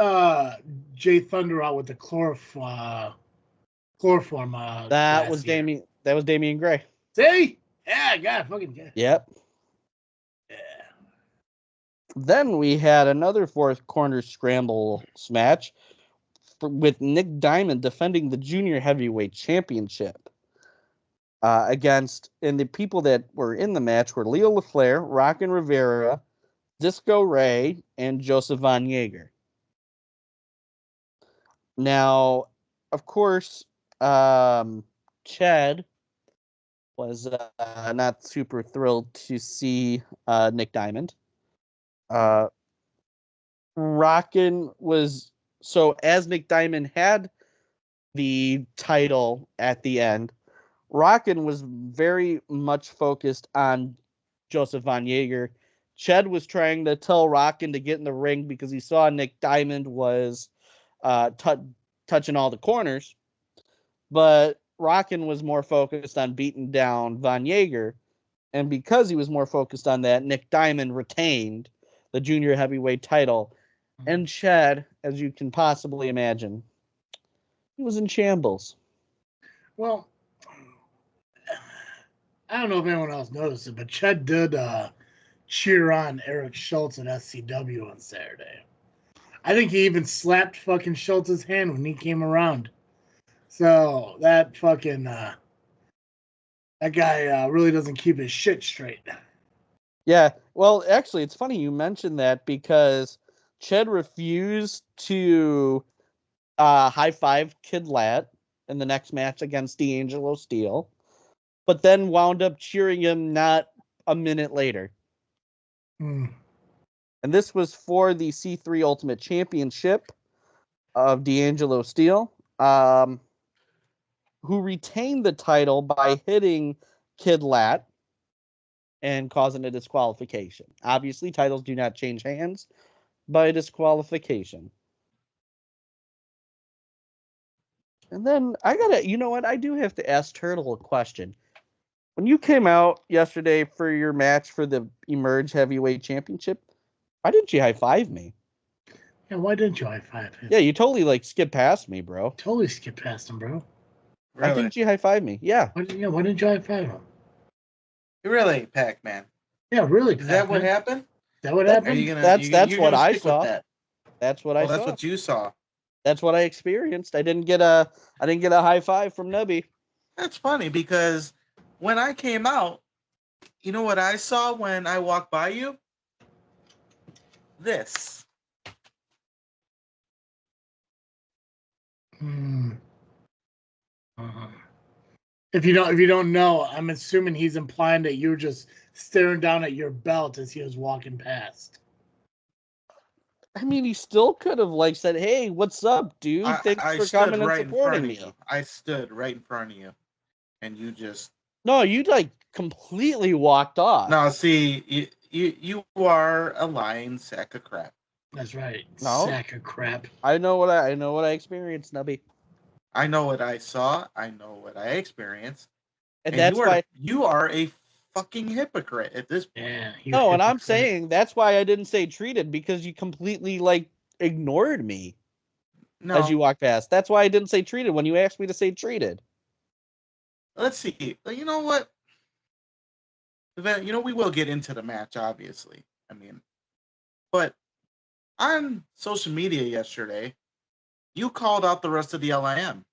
Jay Thunder out with the chloroform? That was Damian. That was Damian Gray. See? Yeah, God, fucking yeah. Yep. Yeah. Then we had another fourth corner scramble match with Nick Diamond defending the junior heavyweight championship against, and the people that were in the match were Leo LaFleur, Rockin' Rivera, Disco Ray, and Joseph Von Jaeger. Now, of course, Chad was not super thrilled to see Nick Diamond. Rockin' was, so as Nick Diamond had the title at the end, Rockin' was very much focused on Joseph Von Jaeger. Chad was trying to tell Rockin' to get in the ring because he saw Nick Diamond was touching all the corners, but Rockin' was more focused on beating down Von Jaeger, and because he was more focused on that, Nick Diamond retained the junior heavyweight title. And Chad, as you can possibly imagine, he was in shambles. Well, I don't know if anyone else noticed it, but Chad did cheer on Eric Schultz at SCW on Saturday. I think he even slapped fucking Schultz's hand when he came around. So that fucking that guy really doesn't keep his shit straight. Yeah, well, actually, it's funny you mentioned that because Chad refused to high five Kid Lat in the next match against D'Angelo Steele, but then wound up cheering him not a minute later. And this was for the C3 Ultimate Championship of D'Angelo Steele, who retained the title by hitting Kid Lat and causing a disqualification. Obviously, titles do not change hands by disqualification. And then I do have to ask Turtle a question. When you came out yesterday for your match for the Emerge Heavyweight Championship, why didn't you high five me? Yeah, why didn't you high five him? Yeah, you totally like skipped past me, bro. Totally skipped past him, bro. I think you high five me. Yeah. Why didn't you high five him? Really, Pacman? Yeah, really. Is that what Pac-Man. happened? Is that what That- happened? Are you gonna? That's you're what gonna I stick with saw. that? That's what I Well, that's saw. what you saw. That's what I experienced. I didn't get a high five from Nubby. That's funny because when I came out, you know what I saw when I walked by you? This. Hmm. If you don't know, I'm assuming he's implying that you were just staring down at your belt as he was walking past. I mean, he still could have like said, "Hey, what's up, dude? Thanks I for stood coming and right in front supporting of me." you. I stood right in front of you, and you just No, you like completely walked off. now see you are a lying sack of crap. That's right. No. Sack of crap. I know what I experienced, Nubby. I know what I saw. I know what I experienced. And And that's why you are a fucking hypocrite at this point. Yeah. no, and I'm saying that's why I didn't say treated, because you completely like ignored me No, as you walked past. That's why I didn't say treated when you asked me to say treated. let's see. You know what? We will get into the match, obviously. I mean, but on social media yesterday, you called out the rest of the LIM,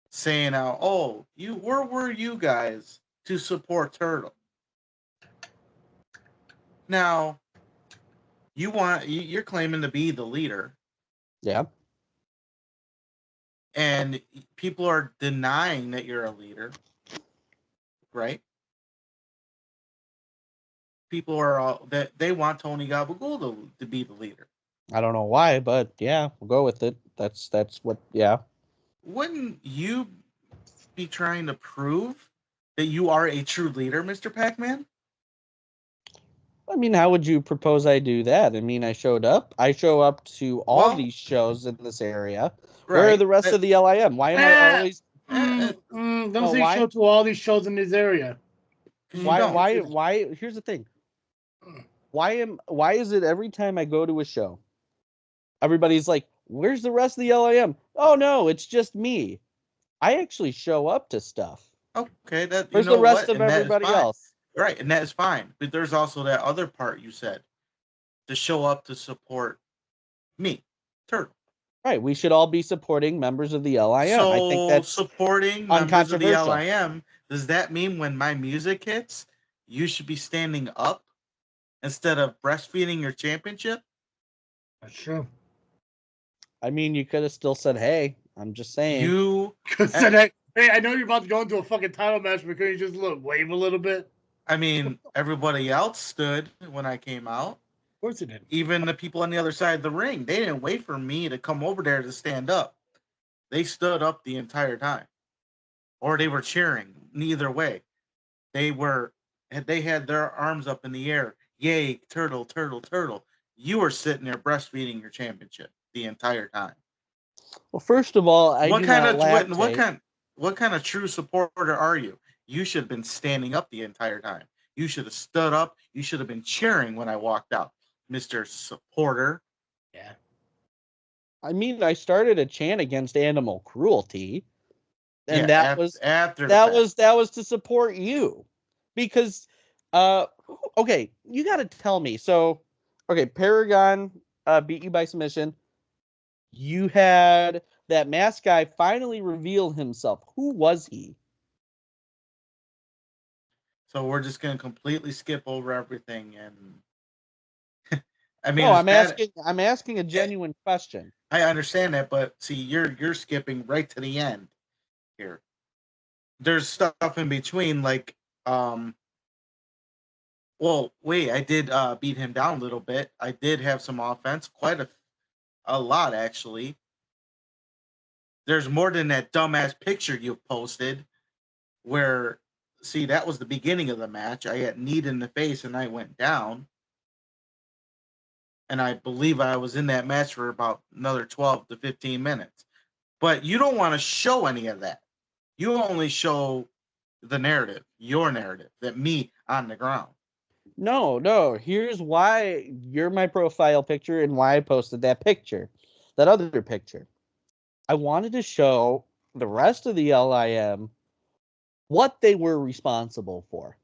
saying, "Oh, where were you guys to support Turtle?" Now, you're claiming to be the leader, Yeah. and people are denying that you're a leader, right? People are all that they want Tony Gabagool to be the leader. I don't know why, but yeah, we'll go with it. That's what yeah. Wouldn't you be trying to prove that you are a true leader, Mr. Pacman? I mean, how would you propose I do that? I mean, I show up to all these shows in this area. Right. Where are the rest of the LIM? Why am I always Don't say show to all these shows in this area. why here's the thing. Why is it every time I go to a show, everybody's like, where's the rest of the LIM? Oh no, it's just me. I actually show up to stuff. Okay, Where's the rest of everybody else? Right, and that is fine. But there's also that other part you said, to show up to support me, Turtle. Right, we should all be supporting members of the LIM. So I think that's supporting members of the uncontroversial. LIM, does that mean when my music hits, you should be standing up instead of breastfeeding your championship? That's true. I mean, you could have still said, "Hey, I'm just saying." You said, hey, I know you're about to go into a fucking title match, but can you just wave a little bit? I mean, everybody else stood when I came out. Of course it did. Even the people on the other side of the ring, they didn't wait for me to come over there to stand up. They stood up the entire time. Or they were cheering. Neither way. They had their arms up in the air. Yay, Turtle, Turtle, Turtle. You were sitting there breastfeeding your championship the entire time. Well, first of all, what kind of true supporter are you? You should have been standing up the entire time. You should have stood up. You should have been cheering when I walked out, Mr. Supporter. Yeah. I mean, I started a chant against animal cruelty, and Yeah, that was to support you, because okay, you got to tell me. So, okay, Paragon beat you by submission. You had that mask guy finally reveal himself. Who was he? So we're just gonna completely skip over everything, and I mean, No, I'm asking a genuine question. I understand that, but see, you're skipping right to the end here. There's stuff in between, like well, wait, I did beat him down a little bit. I did have some offense, quite a lot actually. There's more than that dumbass picture you posted where, see, that was the beginning of the match. I got kneed in the face and I went down. And I believe I was in that match for about another 12 to 15 minutes. But you don't want to show any of that. You only show the narrative, your narrative, that me on the ground. No. Here's why you're my profile picture and why I posted that picture, that other picture. I wanted to show the rest of the LIM what they were responsible for.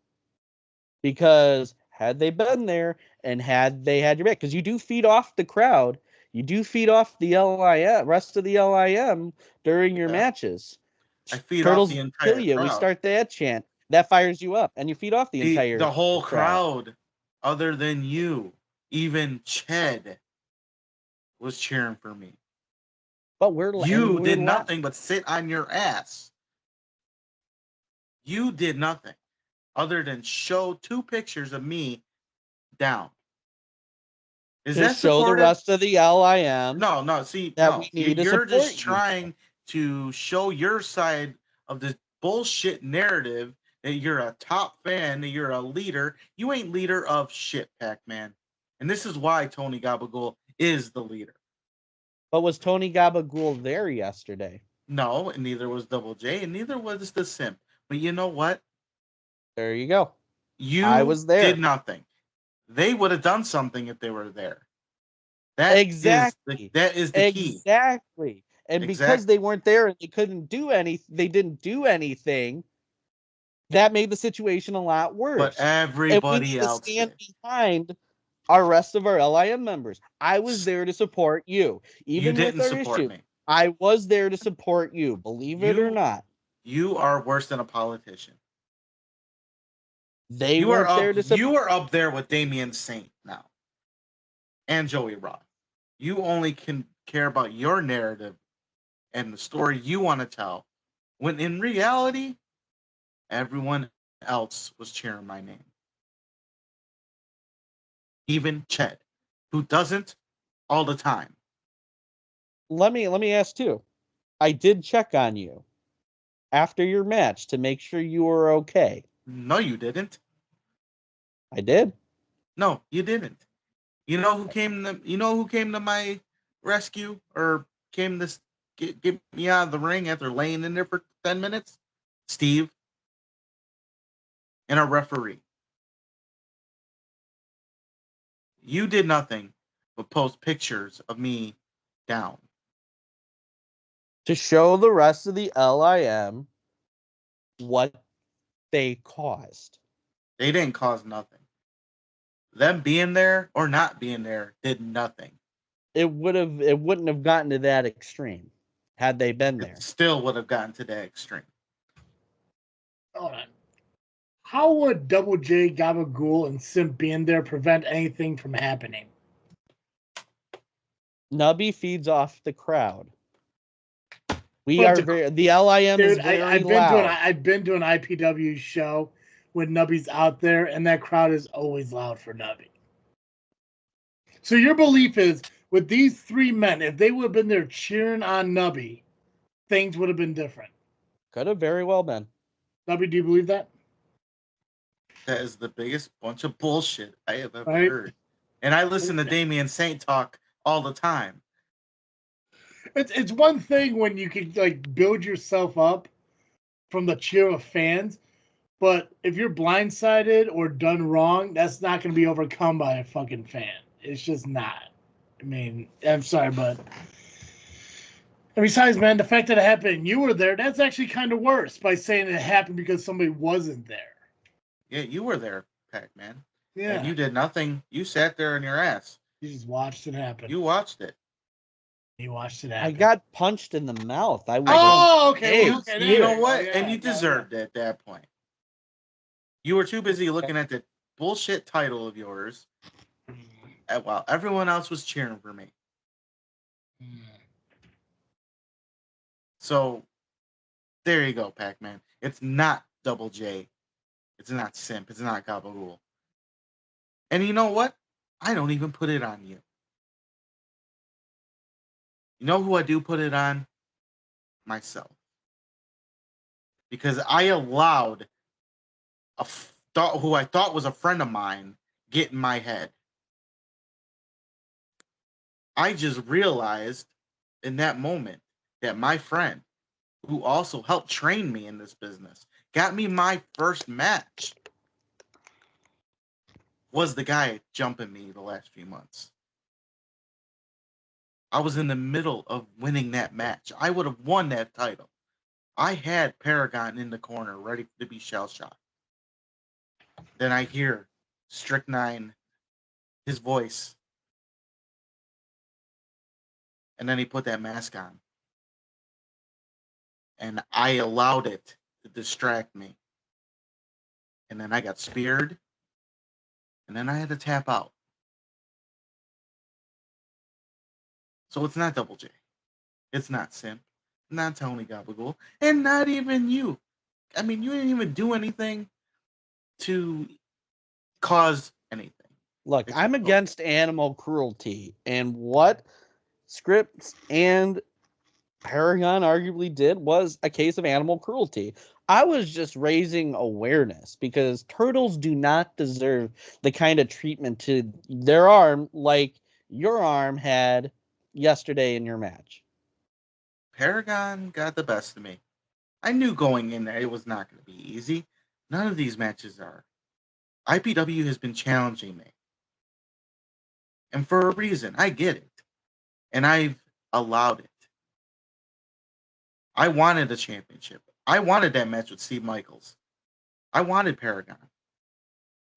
Because had they been there and had they had your back, because you do feed off the crowd, you do feed off the rest of the LIM during your matches. I feed off Turtles the kill entire you. crowd. We start that chant. That fires you up, and you feed off the entire the whole crowd, other than you, even Ched was cheering for me. But we're did nothing but sit on your ass. You did nothing other than show 2 pictures of me down. Is to that show supportive? the rest of the LIM. No. See, that no. we need to You're just support you. trying to show your side of this bullshit narrative that you're a top fan, that you're a leader. You ain't leader of shit, Pacman. And this is why Tony Gabagool is the leader. But was Tony Gabagool there yesterday? No, and neither was Double J, and neither was the Simp. But you know what? There you go. I was there. Did nothing. They would have done something if they were there. That Exactly. is the key. Exactly. And because they weren't there and they couldn't do they didn't do anything, that made the situation a lot worse. But everybody else to stand did. behind our rest of our LIM members. I was there to support you. Even You didn't with our support issue, me. I was there to support you, believe it or not. You are worse than a politician. They weren't there to support. You are up there with Damian Saint now. And Joey Roth. You only can care about your narrative and the story you want to tell. When in reality, everyone else was cheering my name. Even Ched, who doesn't all the time. Let me ask too. I did check on you after your match to make sure you were okay. No, you didn't. I did. No, you didn't. You know who came to my rescue or came to get me out of the ring after laying in there for 10 minutes? Steve and a referee. You did nothing but post pictures of me down. To show the rest of the LIM what they caused. They didn't cause nothing. Them being there or not being there did nothing. It wouldn't have gotten to that extreme had they been there. It still would have gotten to that extreme. Hold on. How would Double J, Gabagool, and Simp being there prevent anything from happening? Nubby feeds off the crowd. The LIM dude, is very loud. I've been to an IPW show when Nubby's out there, and that crowd is always loud for Nubby. So your belief is, with these 3 men, if they would have been there cheering on Nubby, things would have been different. Could have very well been. Nubby, do you believe that? That is the biggest bunch of bullshit I have ever heard. And I listen to Damian Saint talk all the time. It's one thing when you can build yourself up from the cheer of fans, but if you're blindsided or done wrong, that's not going to be overcome by a fucking fan. It's just not. I mean, I'm sorry, but and besides, man, the fact that it happened, you were there, that's actually kind of worse by saying it happened because somebody wasn't there. Yeah, you were there, Pacman. Yeah. And you did nothing. You sat there on your ass. You just watched it happen. You watched it. You watched it happen. I got punched in the mouth. I was okay. You know what? And you deserved it at that point. You were too busy looking at the bullshit title of yours while everyone else was cheering for me. So, there you go, Pacman. It's not Double J. It's not Simp. It's not Gabagool. And you know what? I don't even put it on you. You know who I do put it on? Myself. Because I allowed who I thought was a friend of mine get in my head. I just realized in that moment that my friend, who also helped train me in this business, got me my first match was the guy jumping me the last few months. I was in the middle of winning that match. I would have won that title. I had Paragon in the corner ready to be shell shocked. Then I hear Strychnine, his voice. And then he put that mask on. And I allowed it to distract me. And then I got speared. And then I had to tap out. So it's not Double J. It's not Sim. Not Tony Gabagool. And not even you. I mean, you didn't even do anything to cause anything. Look, Except I'm against animal cruelty, and what Scripps and Paragon arguably did was a case of animal cruelty. I was just raising awareness because turtles do not deserve the kind of treatment to their arm like your arm had yesterday in your match. Paragon got the best of me. I knew going in there it was not going to be easy. None of these matches are. IPW has been challenging me. And for a reason, I get it. And I've allowed it. I wanted a championship. I wanted that match with Steve Michaels. I wanted Paragon.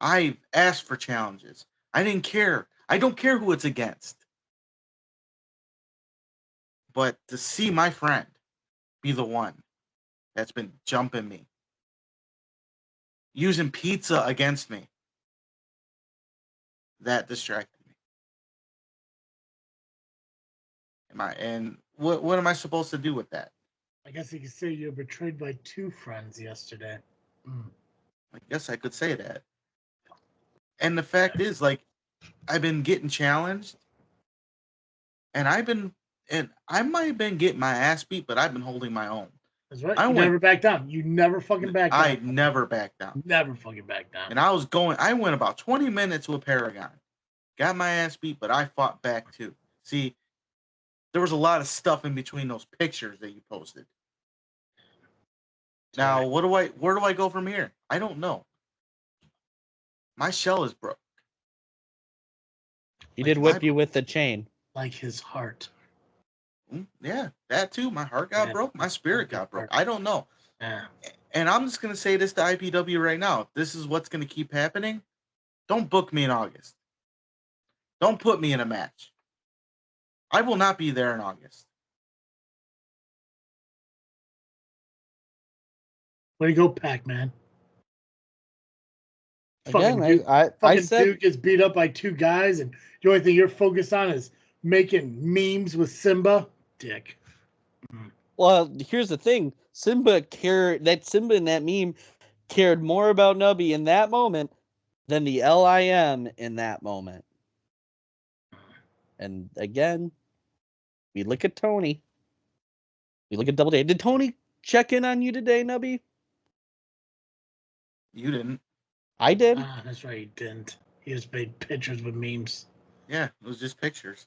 I asked for challenges. I didn't care. I don't care who it's against. But to see my friend be the one that's been jumping me, using pizza against me, that distracted me. And what am I supposed to do with that? I guess you could say you're betrayed by two friends yesterday. I guess I could say that. And the fact is, like, I've been getting challenged, and I might have been getting my ass beat, but I've been holding my own. That's right. You never back down. You never fucking back down. I never backed down. Never fucking back down. And I went about 20 minutes with Paragon. Got my ass beat, but I fought back too. See, there was a lot of stuff in between those pictures that you posted. Now, where do I go from here? I don't know. My shell is broke. He did whip you with the chain. Like his heart. Yeah, that too. My heart got broke. My spirit got broke. I don't know. Yeah. And I'm just going to say this to IPW right now. If this is what's going to keep happening, don't book me in August. Don't put me in a match. I will not be there in August. Way to go, Pacman. Again, I said Duke gets beat up by two guys, and the only thing you're focused on is making memes with Simba. Dick. Well, here's the thing. Simba in that meme cared more about Nubby in that moment than the LIM in that moment. And again, we look at Tony. We look at Double J. Did Tony check in on you today, Nubby? You didn't. I did. That's right, he didn't. He just made pictures with memes. Yeah, it was just pictures.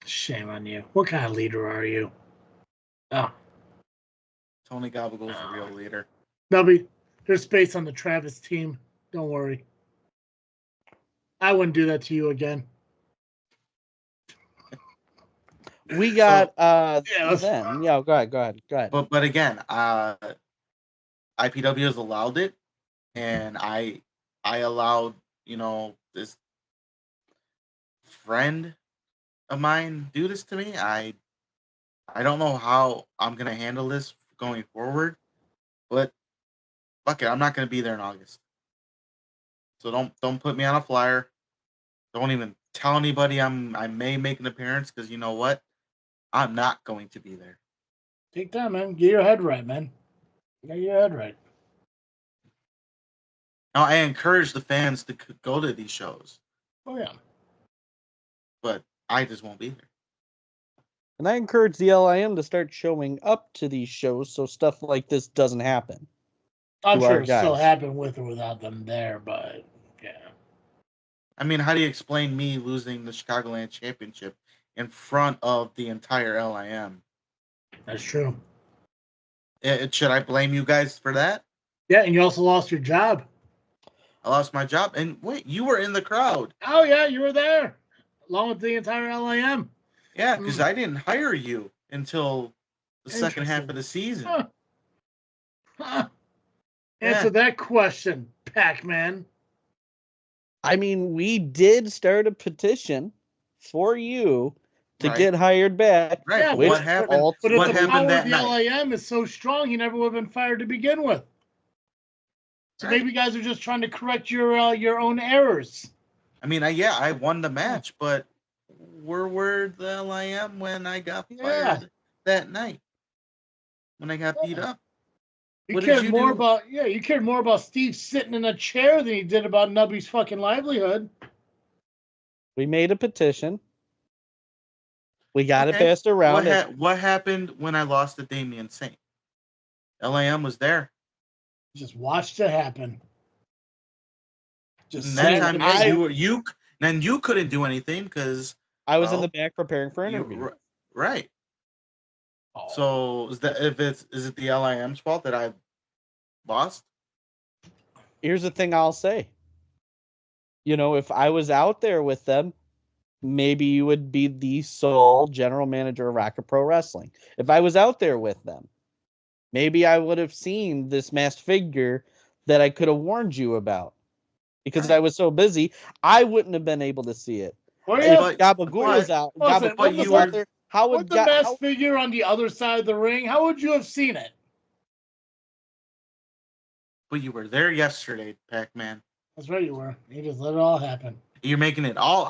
Shame on you. What kind of leader are you? Oh. Tony Gabagool's a real leader. Nubby, there's space on the Travis team. Don't worry. I wouldn't do that to you again. We got go ahead. But again, IPW has allowed it, and I allowed, this friend of mine do this to me. I don't know how I'm gonna handle this going forward, but fuck it, I'm not gonna be there in August. So don't put me on a flyer. Don't even tell anybody I may make an appearance, because you know what? I'm not going to be there. Take time, man. Get your head right, man. Get your head right. Now, I encourage the fans to go to these shows. Oh, yeah. But I just won't be there. And I encourage the LIM to start showing up to these shows so stuff like this doesn't happen. I'm sure it'll still happen with or without them there, but yeah. I mean, how do you explain me losing the Chicagoland Championship in front of the entire LIM? That's true. Should I blame you guys for that? Yeah, and you also lost your job. I lost my job. And wait, you were in the crowd. Oh, yeah, you were there, along with the entire LIM. Yeah, because I didn't hire you until the second half of the season. Huh. Answer that question, Pacman. I mean, we did start a petition for you to get hired back. Right. Yeah, But what happened? But if What the happened power that of the night? LIM is so strong, he never would have been fired to begin with. So maybe you guys are just trying to correct your own errors. I mean, I won the match, but where were the LIM when I got fired that night? When I got beat up? You cared more about Steve sitting in a chair than you did about Nubby's fucking livelihood. We made a petition. We got it passed around. What happened when I lost to Damian Saint? LIM was there. Just watched it happen. Just that time you couldn't do anything because I was in the back preparing for an interview. Right. Oh. So is it the LIM's fault that I lost? Here's the thing I'll say. You know, if I was out there with them, maybe you would be the sole general manager of Rocket Pro Wrestling. If I was out there with them, maybe I would have seen this masked figure that I could have warned you about. Because I was so busy, I wouldn't have been able to see it. If Gabagool was out, there, how would the masked figure on the other side of the ring? How would you have seen it? But you were there yesterday, Pacman. That's right, you were. You just let it all happen. You're making it all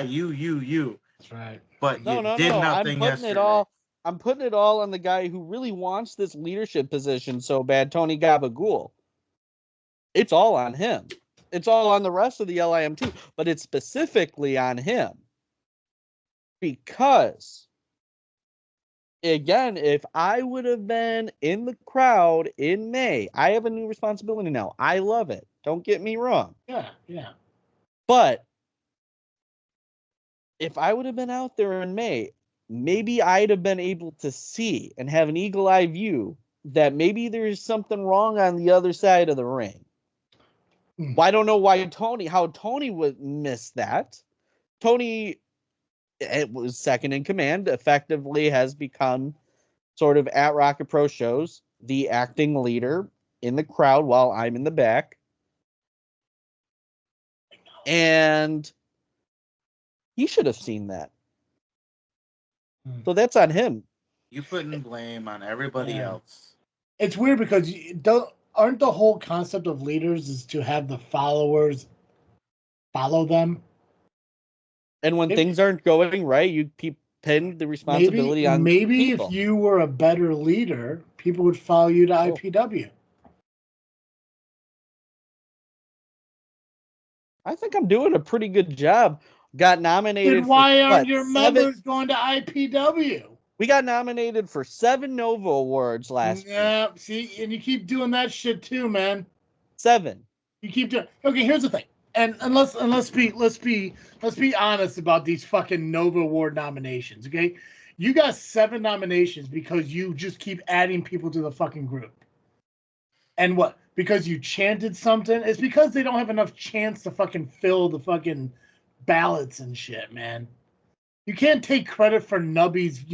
you. That's right. But you did nothing yesterday. I'm putting it all on the guy who really wants this leadership position so bad, Tony Gabagool. It's all on him. It's all on the rest of the LIM too, but it's specifically on him. Because, again, if I would have been in the crowd in May, I have a new responsibility now. I love it. Don't get me wrong. Yeah. But if I would have been out there in May, maybe I'd have been able to see and have an eagle eye view that maybe there's something wrong on the other side of the ring. Well, I don't know how Tony would miss that. Tony, it was second in command, effectively has become sort of at Rocket Pro shows, the acting leader in the crowd while I'm in the back. And he should have seen that. So that's on him. You putting blame on everybody else. It's weird because aren't the whole concept of leaders is to have the followers follow them? And when things aren't going right, you pin the responsibility on people. If you were a better leader, people would follow you to IPW. I think I'm doing a pretty good job. Got nominated. Then why aren't your members going to IPW? We got nominated for 7 Nova Awards last year. Yeah, see, and you keep doing that shit too, man. 7. You keep doing. Okay, here's the thing, and let's be honest about these fucking Nova Award nominations. Okay, you got 7 nominations because you just keep adding people to the fucking group. And what? Because you chanted something? It's because they don't have enough chance to fucking fill the fucking ballots and shit, man. You can't take credit for Nubby's,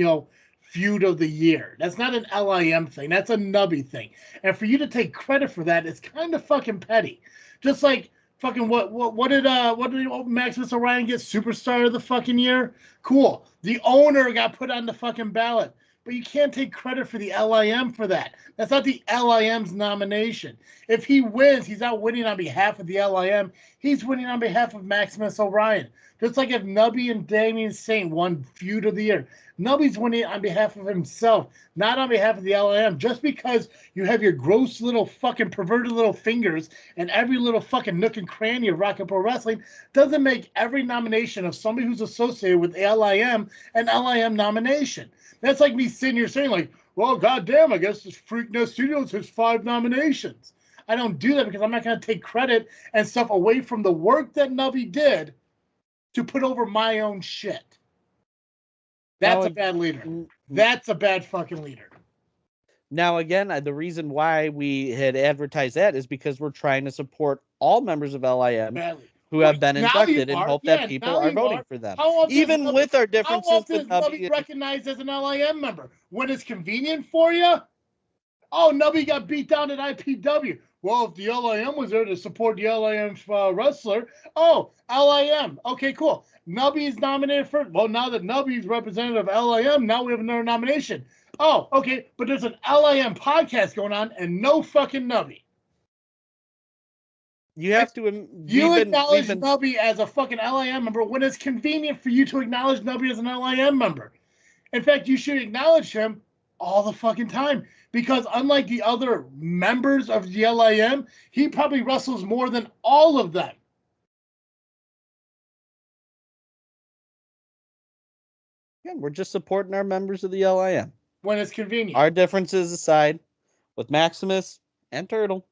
feud of the year. That's not an LIM thing. That's a Nubby thing. And for you to take credit for that is kind of fucking petty. Just like fucking what did Maximus Orion get Superstar of the fucking year? Cool. The owner got put on the fucking ballot. But you can't take credit for the LIM for that. That's not the LIM's nomination. If he wins, he's not winning on behalf of the LIM. He's winning on behalf of Maximus Orion. Just like if Nubby and Damian Saint won Feud of the Year. Nubby's winning on behalf of himself, not on behalf of the LIM. Just because you have your gross little fucking perverted little fingers in every little fucking nook and cranny of Rocket Pro Wrestling doesn't make every nomination of somebody who's associated with LIM an LIM nomination. That's like me sitting here saying, like, well, goddamn, I guess this Freakness Studios has 5 nominations. I don't do that because I'm not going to take credit and stuff away from the work that Nubby did to put over my own shit. That's a bad leader. That's a bad fucking leader. Now, again, the reason why we had advertised that is because we're trying to support all members of LIM Badly. who have been Now you inducted and are. hope Yeah, that people now are you voting are. for them. How often Even is with our How differences often with is Nubby Nubby, recognized as an LIM member? When it's convenient for you? Oh, Nubby got beat down at IPW. Well, if the LIM was there to support the LIM wrestler, oh, LIM. Okay, cool. Nubby is nominated for. Well, now that Nubby's representative of LIM, now we have another nomination. Oh, okay, but there's an LIM podcast going on and no fucking Nubby. you have to. You acknowledge Nubby as a fucking LIM member when it's convenient for you to acknowledge Nubby as an LIM member. In fact, you should acknowledge him all the fucking time because unlike the other members of the LIM, he probably wrestles more than all of them. Again, we're just supporting our members of the LIM. When it's convenient. Our differences aside, with Maximus and Turtle,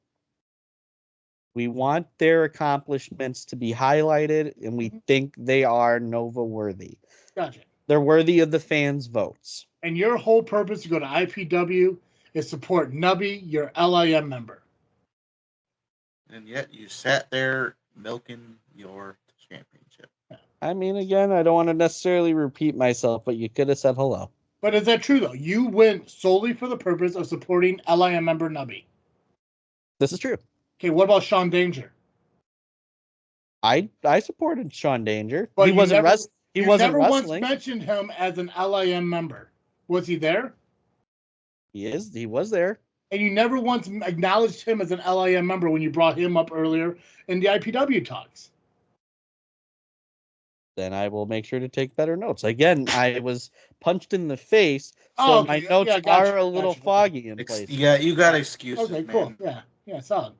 we want their accomplishments to be highlighted, and we think they are Nova worthy. Gotcha. They're worthy of the fans' votes. And your whole purpose to go to IPW is support Nubby, your LIM member. And yet you sat there milking your championship. I mean, again, I don't want to necessarily repeat myself, but you could have said hello. But is that true, though? You went solely for the purpose of supporting LIM member Nubby. This is true. Okay, what about Sean Danger? I supported Sean Danger. But he wasn't once wrestling. mentioned him as an LIM member. Was he there? He was there. And you never once acknowledged him as an LIM member when you brought him up earlier in the IPW talks. Then I will make sure to take better notes. Again, I was punched in the face, so my notes are a little foggy in place. Yeah, you got excuses. Okay, cool. Yeah, solid.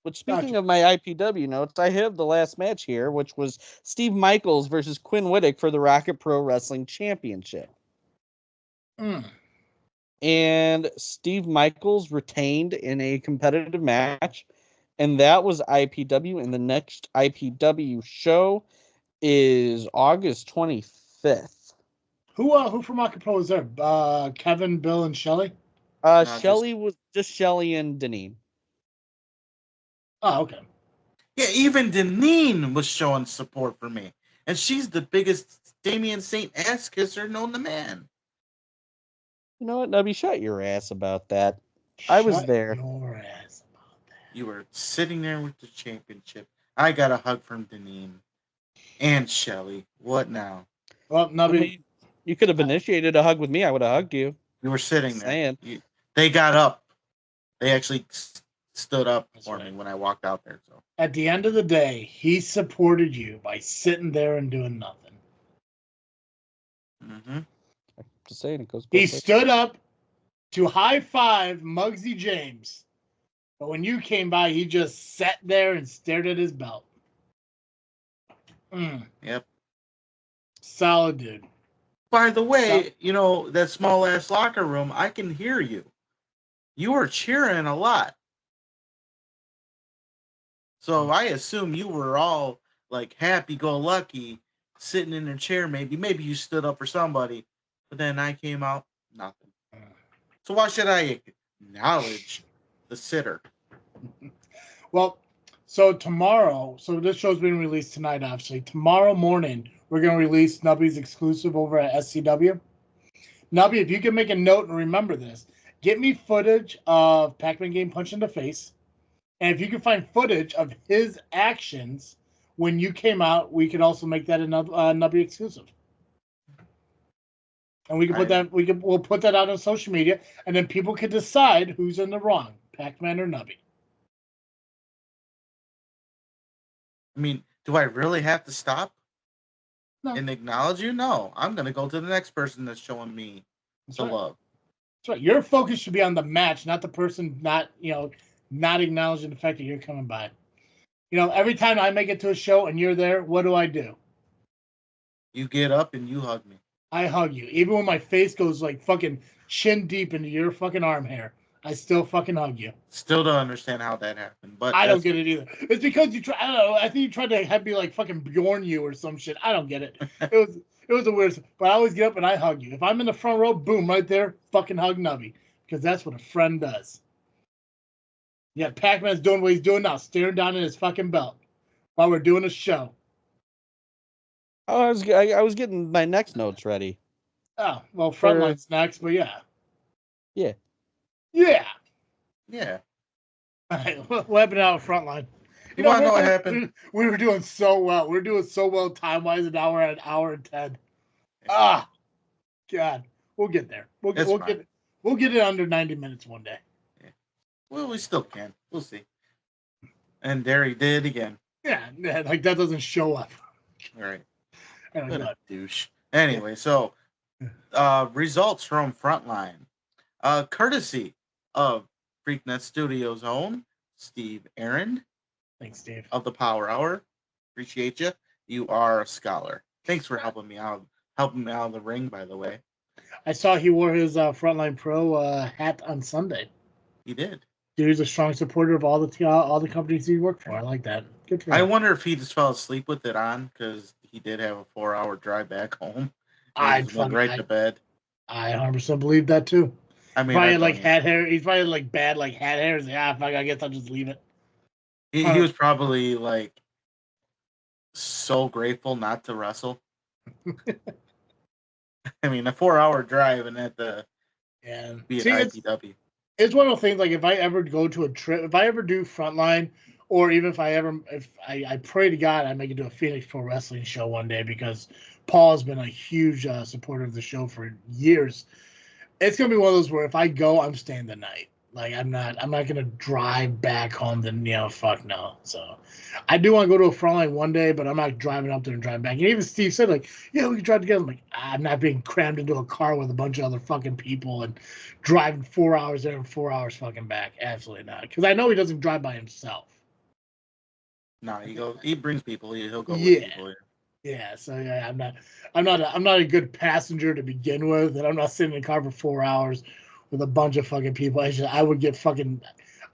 But speaking of my IPW notes, I have the last match here, which was Steve Michaels versus Quinn Whittick for the Rocket Pro Wrestling Championship. And Steve Michaels retained in a competitive match, and that was IPW. And the next IPW show is August 25th. Who from Rocket Pro was there? Kevin, Bill, and Shelly? Shelly was just Shelly and Deneen. Oh, okay. Yeah, even Deneen was showing support for me. And she's the biggest Damian Saint ass kisser known to man. You know what, Nubby? Shut your ass about that. I was there. Your ass about that. You were sitting there with the championship. I got a hug from Deneen and Shelly. What now? Well, Nubby, I mean, you could have initiated a hug with me. I would have hugged you. You were sitting there. They got up. They actually stood up for me when I walked out there. So at the end of the day, he supported you by sitting there and doing nothing. Mm-hmm. Just saying, it goes. He stood up to high five Muggsy James, but when you came by, he just sat there and stared at his belt. Yep. Solid dude. By the way, you know, that small ass locker room, I can hear you. You were cheering a lot. So I assume you were all like happy-go-lucky, sitting in a chair. Maybe you stood up for somebody, but then I came out, nothing. So why should I acknowledge the sitter? Well, so tomorrow, so this show's being released tonight, obviously. Tomorrow morning, we're going to release Nubby's exclusive over at SCW. Nubby, if you can make a note and remember this, get me footage of Pacman getting punched in the face. And if you can find footage of his actions when you came out, we could also make that another Nubby exclusive. And we can put that we'll put that out on social media, and then people can decide who's in the wrong, Pacman or Nubby. I mean, do I really have to stop and acknowledge you? No, I'm gonna go to the next person that's showing me the love. That's right. Your focus should be on the match, not the person not acknowledging the fact that you're coming by. You know, every time I make it to a show and you're there, what do? You get up and you hug me. I hug you. Even when my face goes like fucking chin deep into your fucking arm hair, I still fucking hug you. Still don't understand how that happened, but I don't get it either. It's because you try. I don't know. I think you tried to have me like fucking Bjorn you or some shit. I don't get it. It was a weird. But I always get up and I hug you. If I'm in the front row, boom, right there, fucking hug Nubby. because that's what a friend does. Yeah, Pacman's doing what he's doing now, staring down at his fucking belt while we're doing a show. Oh, I was getting my next notes ready. Oh, well, Frontline's next, but yeah. Yeah. Yeah. Yeah. All right, what happened out of Frontline? You want to know what happened? We were doing so well. We were doing so well time-wise, and now we're at an hour and 10. Ah, God. We'll get there. We'll get it under 90 minutes one day. Yeah. Well, we still can. We'll see. And there he did again. Yeah, like that doesn't show up. All right. Oh, What a douche. Anyway, so results from Frontline. Courtesy of Freaknet Studios' own Steve Aaron. Thanks, Steve. Of the Power Hour. Appreciate you. You are a scholar. Thanks for helping me out of the ring, by the way. I saw he wore his Frontline Pro hat on Sunday. He did. Dude's a strong supporter of all the companies he worked for. I like that. Good for him. I wonder if he just fell asleep with it on because he did have a 4-hour drive back home. He went right to bed. I 100% believe that too. I mean, probably like hat hair. He's probably like bad like hat hairs. Yeah, fuck, I guess I'll just leave it. He was probably like so grateful not to wrestle. I mean, a 4-hour drive and at the IPW. It's one of those things like if I ever go to a trip, if I ever do Frontline, or even if I pray to God I make it to a Phoenix Pro Wrestling show one day because Paul has been a huge supporter of the show for years. It's gonna be one of those where if I go, I'm staying the night. Like I'm not gonna drive back home. Then fuck no. So I do want to go to a Frontline one day, but I'm not driving up there and driving back. And even Steve said like, yeah, we can drive together. I'm like, I'm not being crammed into a car with a bunch of other fucking people and driving 4 hours there and 4 hours fucking back. Absolutely not. Because I know he doesn't drive by himself. No, he brings people. He'll go with people. Yeah, so yeah, I'm not a good passenger to begin with, and I'm not sitting in a car for 4 hours with a bunch of fucking people. I would get fucking.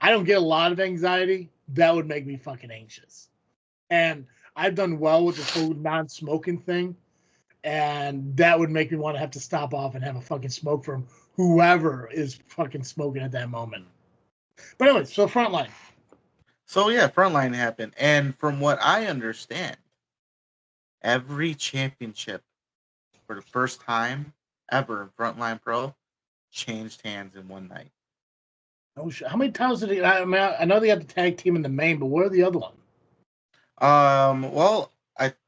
I don't get a lot of anxiety. That would make me fucking anxious. And I've done well with this whole non-smoking thing, and that would make me want to have to stop off and have a fucking smoke from whoever is fucking smoking at that moment. But anyway, so Frontline. So yeah, Frontline happened, and from what I understand, every championship for the first time ever in Frontline Pro changed hands in one night. Oh shit! How many times did he? I know they had the tag team in the main, but where are the other one? Well,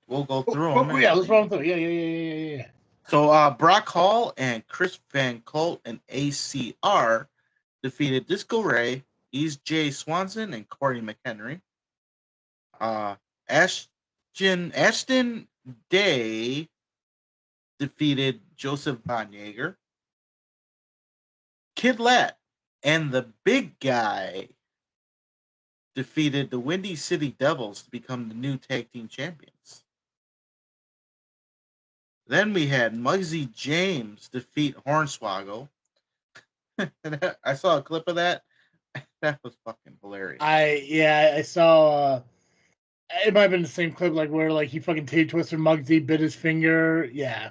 we'll go through them. Yeah, let's run through. Yeah. So Brock Hall and Chris Van Colt and ACR defeated Disco Ray, Jay Swanson, and Corey McHenry. Ashton Day defeated Joseph Von Jaeger. Kid Lat and the Big Guy defeated the Windy City Devils to become the new tag team champions. Then we had Muggsy James defeat Hornswoggle. I saw a clip of that. That was fucking hilarious. I saw. It might have been the same clip, like where like he fucking tape twisted Muggsy, bit his finger. Yeah.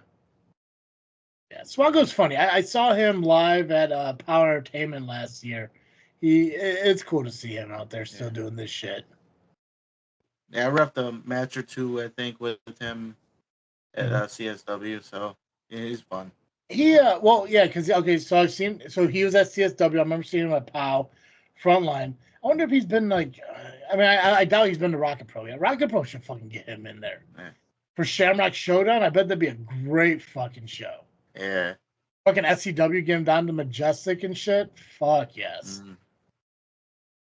Swoggle's funny. I saw him live at POWW Entertainment last year. It's cool to see him out there still doing this shit. Yeah, I reffed a match or two, I think, with him at CSW. So yeah, he's fun. Because so he was at CSW. I remember seeing him at POW Frontline. I wonder if he's been like, I doubt he's been to Rocket Pro yet. Rocket Pro should fucking get him in there. Yeah. For Shamrock Showdown, I bet that'd be a great fucking show. Yeah. Fucking SCW get him down to Majestic and shit. Fuck yes. Mm.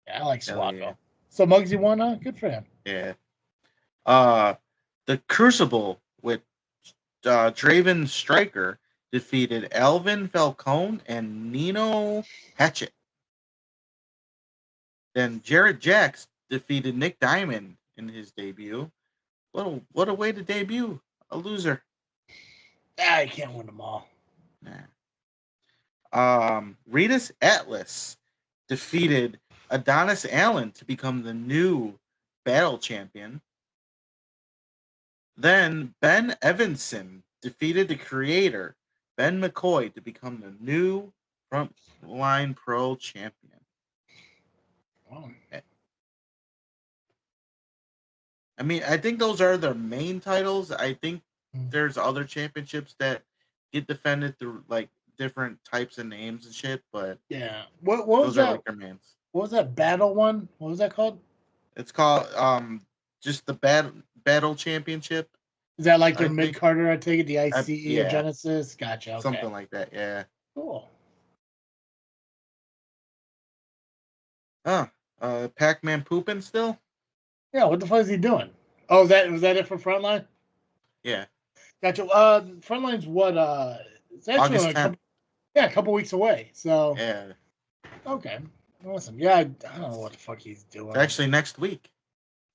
Yeah, I like Swaggo. Yeah. So Muggsy won, good for him. Yeah. The Crucible with Draven Striker defeated Alvin Falcone and Nino Hatchet. Then Jarrett Jacks defeated Nick Diamond in his debut. What a way to debut a loser. I can't win them all. Nah. Ritas Atlas defeated Adonis Allen to become the new battle champion. Then Ben Evanson defeated the creator, Ben McCoy, to become the new Frontline Pro champion. Oh. I mean, I think those are their main titles. I think Mm. there's other championships that get defended through like different types of names and shit, but Yeah. What was those are that? like their mains. What was that battle one? What was that called? It's called just the battle championship. Is that like I their mid think Carter? I take it the ICE or yeah, Genesis. Gotcha. Okay. something like that. Yeah. Cool. Pacman pooping still? Yeah. What the fuck is he doing? Oh, was that it for Frontline? Yeah. Gotcha. Frontline's what? It's actually August only 10th. a couple weeks away. So Yeah. okay, awesome. Yeah, I don't know what the fuck he's doing. It's actually next week.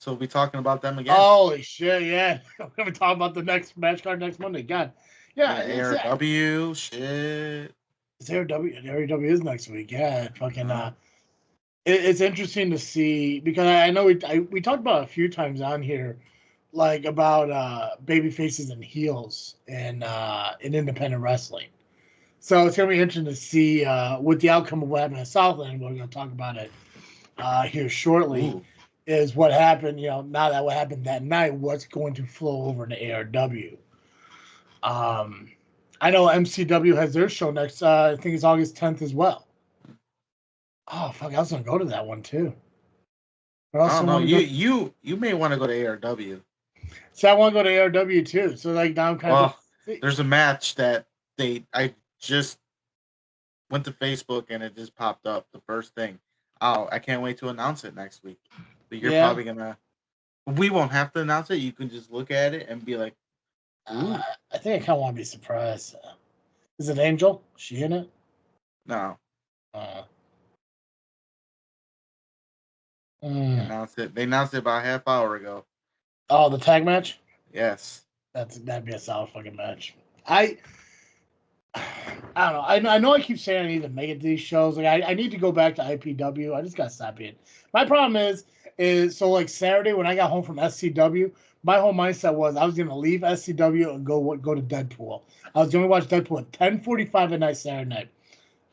So we'll be talking about them again. Holy shit! Yeah, we're gonna talk about the next match card next Monday. God, yeah, ARW shit. It's ARW is next week. Yeah, fucking. Uh-huh. It's interesting to see because I know we talked about it a few times on here, like about baby faces and heels in independent wrestling. So it's gonna be interesting to see with the outcome of what happened in Southland. We're gonna talk about it here shortly. Ooh. Is what happened, now that what happened that night, what's going to flow over to ARW. I know MCW has their show next, I think it's August 10th as well. Oh, fuck, I was going to go to that one too. But I don't know. You may want to go to ARW. See, I want to go to ARW too. So, like, now I'm kind of... There's a match that I just went to Facebook and it just popped up, the first thing. Oh, I can't wait to announce it next week. But you're probably gonna. We won't have to announce it. You can just look at it and be like, "Ooh." I think I kind of want to be surprised. Is it Angel? Is she in it? No. They announced it about a half hour ago. Oh, the tag match? Yes. That'd be a solid fucking match. I don't know. I know I keep saying I need to make it to these shows. Like I need to go back to IPW. I just gotta stop being. My problem is so like Saturday when I got home from SCW, my whole mindset was I was gonna leave SCW and go to Deadpool. I was gonna watch Deadpool at 10:45 at night Saturday night.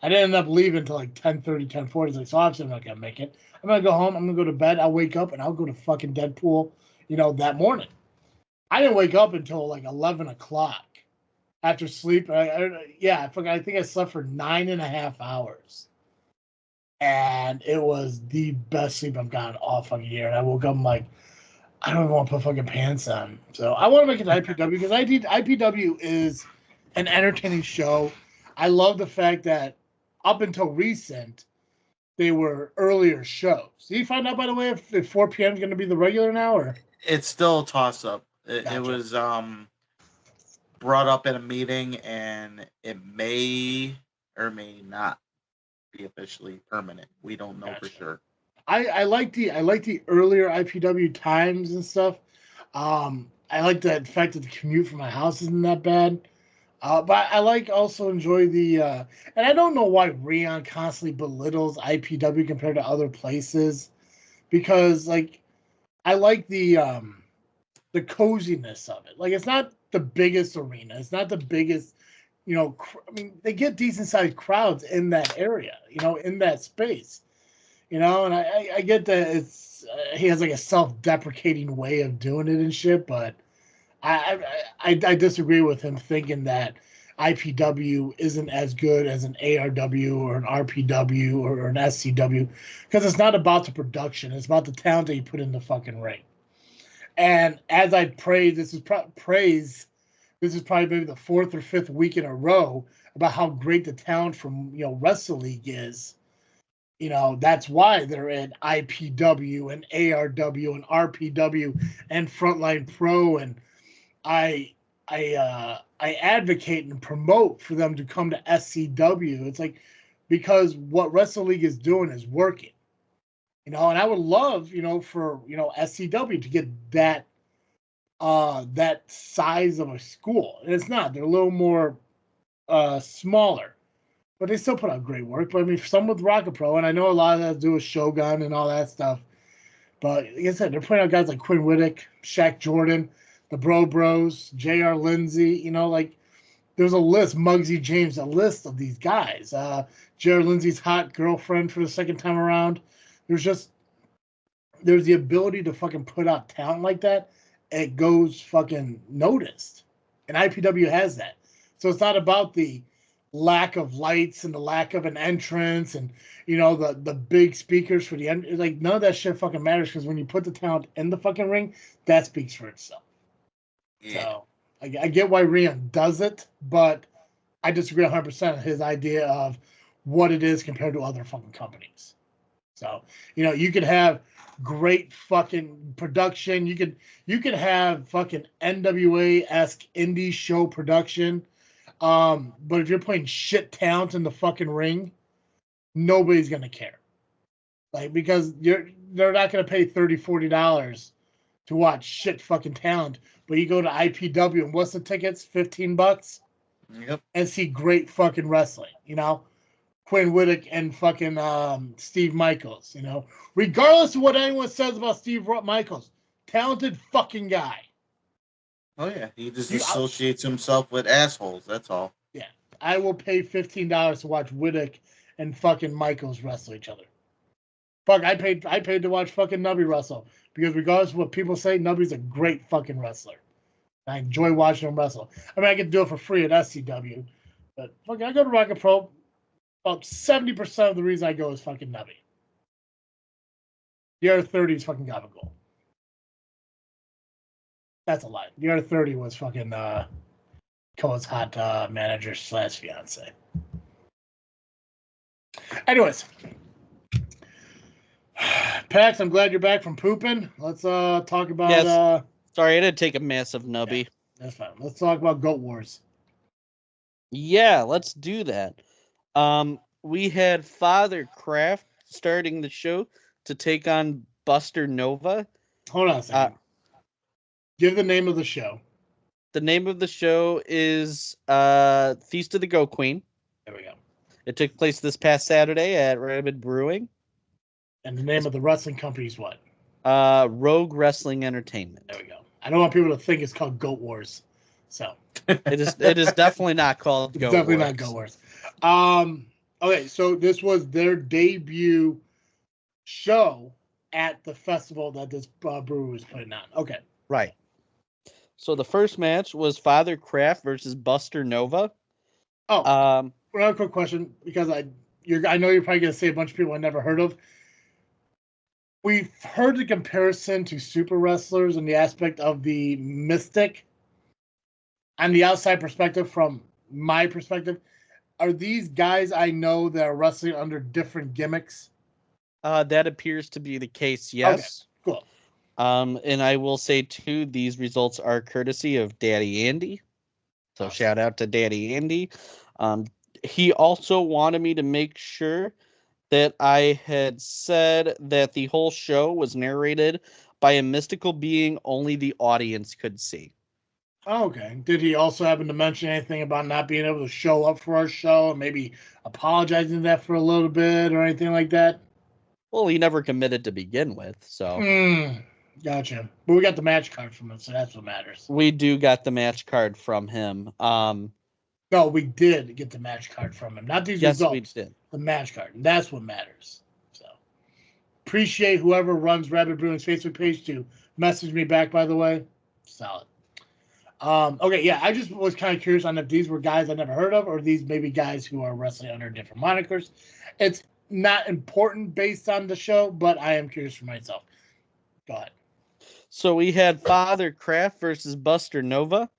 I didn't end up leaving until like 10:30, 10:40. Like, so obviously I'm not gonna make it. I'm gonna go home. I'm gonna go to bed. I'll wake up and I'll go to fucking Deadpool. That morning. I didn't wake up until like 11 o'clock. After sleep, I think I slept for 9.5 hours, and it was the best sleep I've gotten all fucking year. And I woke up, I'm like, I don't even want to put fucking pants on. So I want to make it to IPW because IPW is an entertaining show. I love the fact that up until recent, they were earlier shows. Did you find out, by the way, if 4 p.m. is going to be the regular now, or it's still a toss up? Gotcha. It was brought up in a meeting, and it may or may not be officially permanent. We don't know for sure. I like the earlier IPW times and stuff. I like the fact that the commute from my house isn't that bad. But I also enjoy the and I don't know why Rion constantly belittles IPW compared to other places, because like I like the coziness of it. Like it's not the biggest arena. It's not the biggest, I mean, they get decent sized crowds in that area, in that space, and I get that he has like a self deprecating way of doing it and shit, but I disagree with him thinking that IPW isn't as good as an ARW or an RPW or an SCW, because it's not about the production. It's about the talent that you put in the fucking ring. And as I praise, this is probably maybe the 4th or 5th week in a row about how great the talent from Wrestle League is. That's why they're in IPW and ARW and RPW and Frontline Pro, and I advocate and promote for them to come to SCW. It's like, because what Wrestle League is doing is working. And I would love, for, SCW to get that size of a school. And it's not. They're a little more smaller. But they still put out great work. But I mean, some with Rocket Pro, and I know a lot of that has to do with Shogun and all that stuff. But like I said, they're putting out guys like Quinn Whittick, Shaq Jordan, the Bros, J.R. Lindsay, there's a list, Muggsy James, a list of these guys. Jared Lindsay's hot girlfriend for the second time around. There's the ability to fucking put out talent like that. It goes fucking noticed. And IPW has that. So it's not about the lack of lights and the lack of an entrance and, you know, the big speakers for the end. Like, none of that shit fucking matters because when you put the talent in the fucking ring, that speaks for itself. Yeah. So I get why Rian does it, but I disagree 100% on his idea of what it is compared to other fucking companies. So, you know, you could have great fucking production. You could have fucking NWA-esque indie show production. But if you're putting shit talent in the fucking ring, nobody's gonna care. Like, because they're not gonna pay $30, $40 to watch shit fucking talent. But you go to IPW and what's the tickets? $15? Yep. And see great fucking wrestling, you know? Quinn Whittick and fucking Steve Michaels, you know? Regardless of what anyone says about Steve Michaels, talented fucking guy. Oh, yeah. He just associates himself with assholes. That's all. Yeah. I will pay $15 to watch Whittick and fucking Michaels wrestle each other. Fuck, I paid to watch fucking Nubby wrestle. Because regardless of what people say, Nubby's a great fucking wrestler. I enjoy watching him wrestle. I mean, I could do it for free at SCW. But fucking, I go to Rocket Pro. About 70% of the reason I go is fucking Nubby. The other 30 is fucking Gabagool. That's a lie. The other 30 was fucking Koa's hot manager / fiance. Anyways. Pax, I'm glad you're back from pooping. Let's talk about... Yes. Sorry, I did take a massive Nubby. Yeah, that's fine. Let's talk about Goat Wars. Yeah, let's do that. We had Father Kraft starting the show to take on Buster Nova. Hold on a second. Give the name of the show. The name of the show is Feast of the Goat Queen. There we go. It took place this past Saturday at Rabid Brewing. And the name of the wrestling company is what? Rogue Wrestling Entertainment. There we go. I don't want people to think it's called Goat Wars. So it is definitely not called Goat Wars. Definitely not Goat Wars. Okay, so this was their debut show at the festival that this brewery was putting on. Okay. Right. So the first match was Father Kraft versus Buster Nova. Oh, another quick question, because I know you're probably going to say a bunch of people I never heard of. We've heard the comparison to super wrestlers in the aspect of the mystic. On the outside perspective, from my perspective, are these guys I know that are wrestling under different gimmicks? That appears to be the case, yes. Okay, cool. And I will say, too, these results are courtesy of Daddy Andy. So shout out to Daddy Andy. He also wanted me to make sure that I had said that the whole show was narrated by a mystical being only the audience could see. Okay. Did he also happen to mention anything about not being able to show up for our show and maybe apologizing to that for a little bit or anything like that? Well, he never committed to begin with, so. Gotcha. But we got the match card from him, so that's what matters. We do got the match card from him. No, we did get the match card from him. Not these results. Yes, we did. The match card. And that's what matters. So appreciate whoever runs Rabbit Brewing's Facebook page to message me back, by the way. Solid. Okay, yeah, I just was kind of curious on if these were guys I never heard of or these maybe guys who are wrestling under different monikers. It's not important based on the show, but I am curious for myself. Go ahead. So we had Father Kraft versus Buster Nova.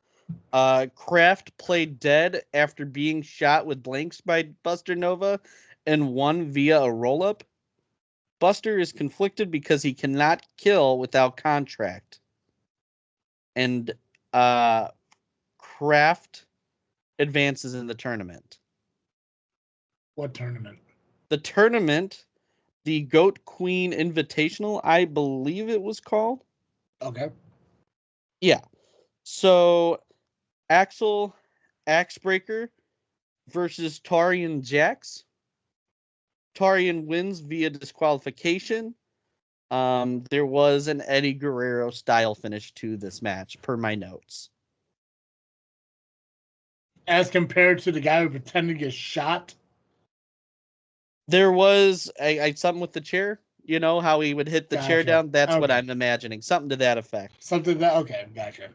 Kraft played dead after being shot with blanks by Buster Nova and won via a roll-up. Buster is conflicted because he cannot kill without contract. And Kraft advances in the tournament. What tournament? The tournament, the Goat Queen Invitational, I believe it was called. Okay. Yeah. So Axel Axebreaker versus Tarian Jax. Tarian wins via disqualification. There was an Eddie Guerrero style finish to this match, per my notes. As compared to the guy who pretended to get shot. There was something with the chair. You know how he would hit the chair Gotcha. down? That's what Okay. I'm imagining. Something to that effect. Something that okay, gotcha.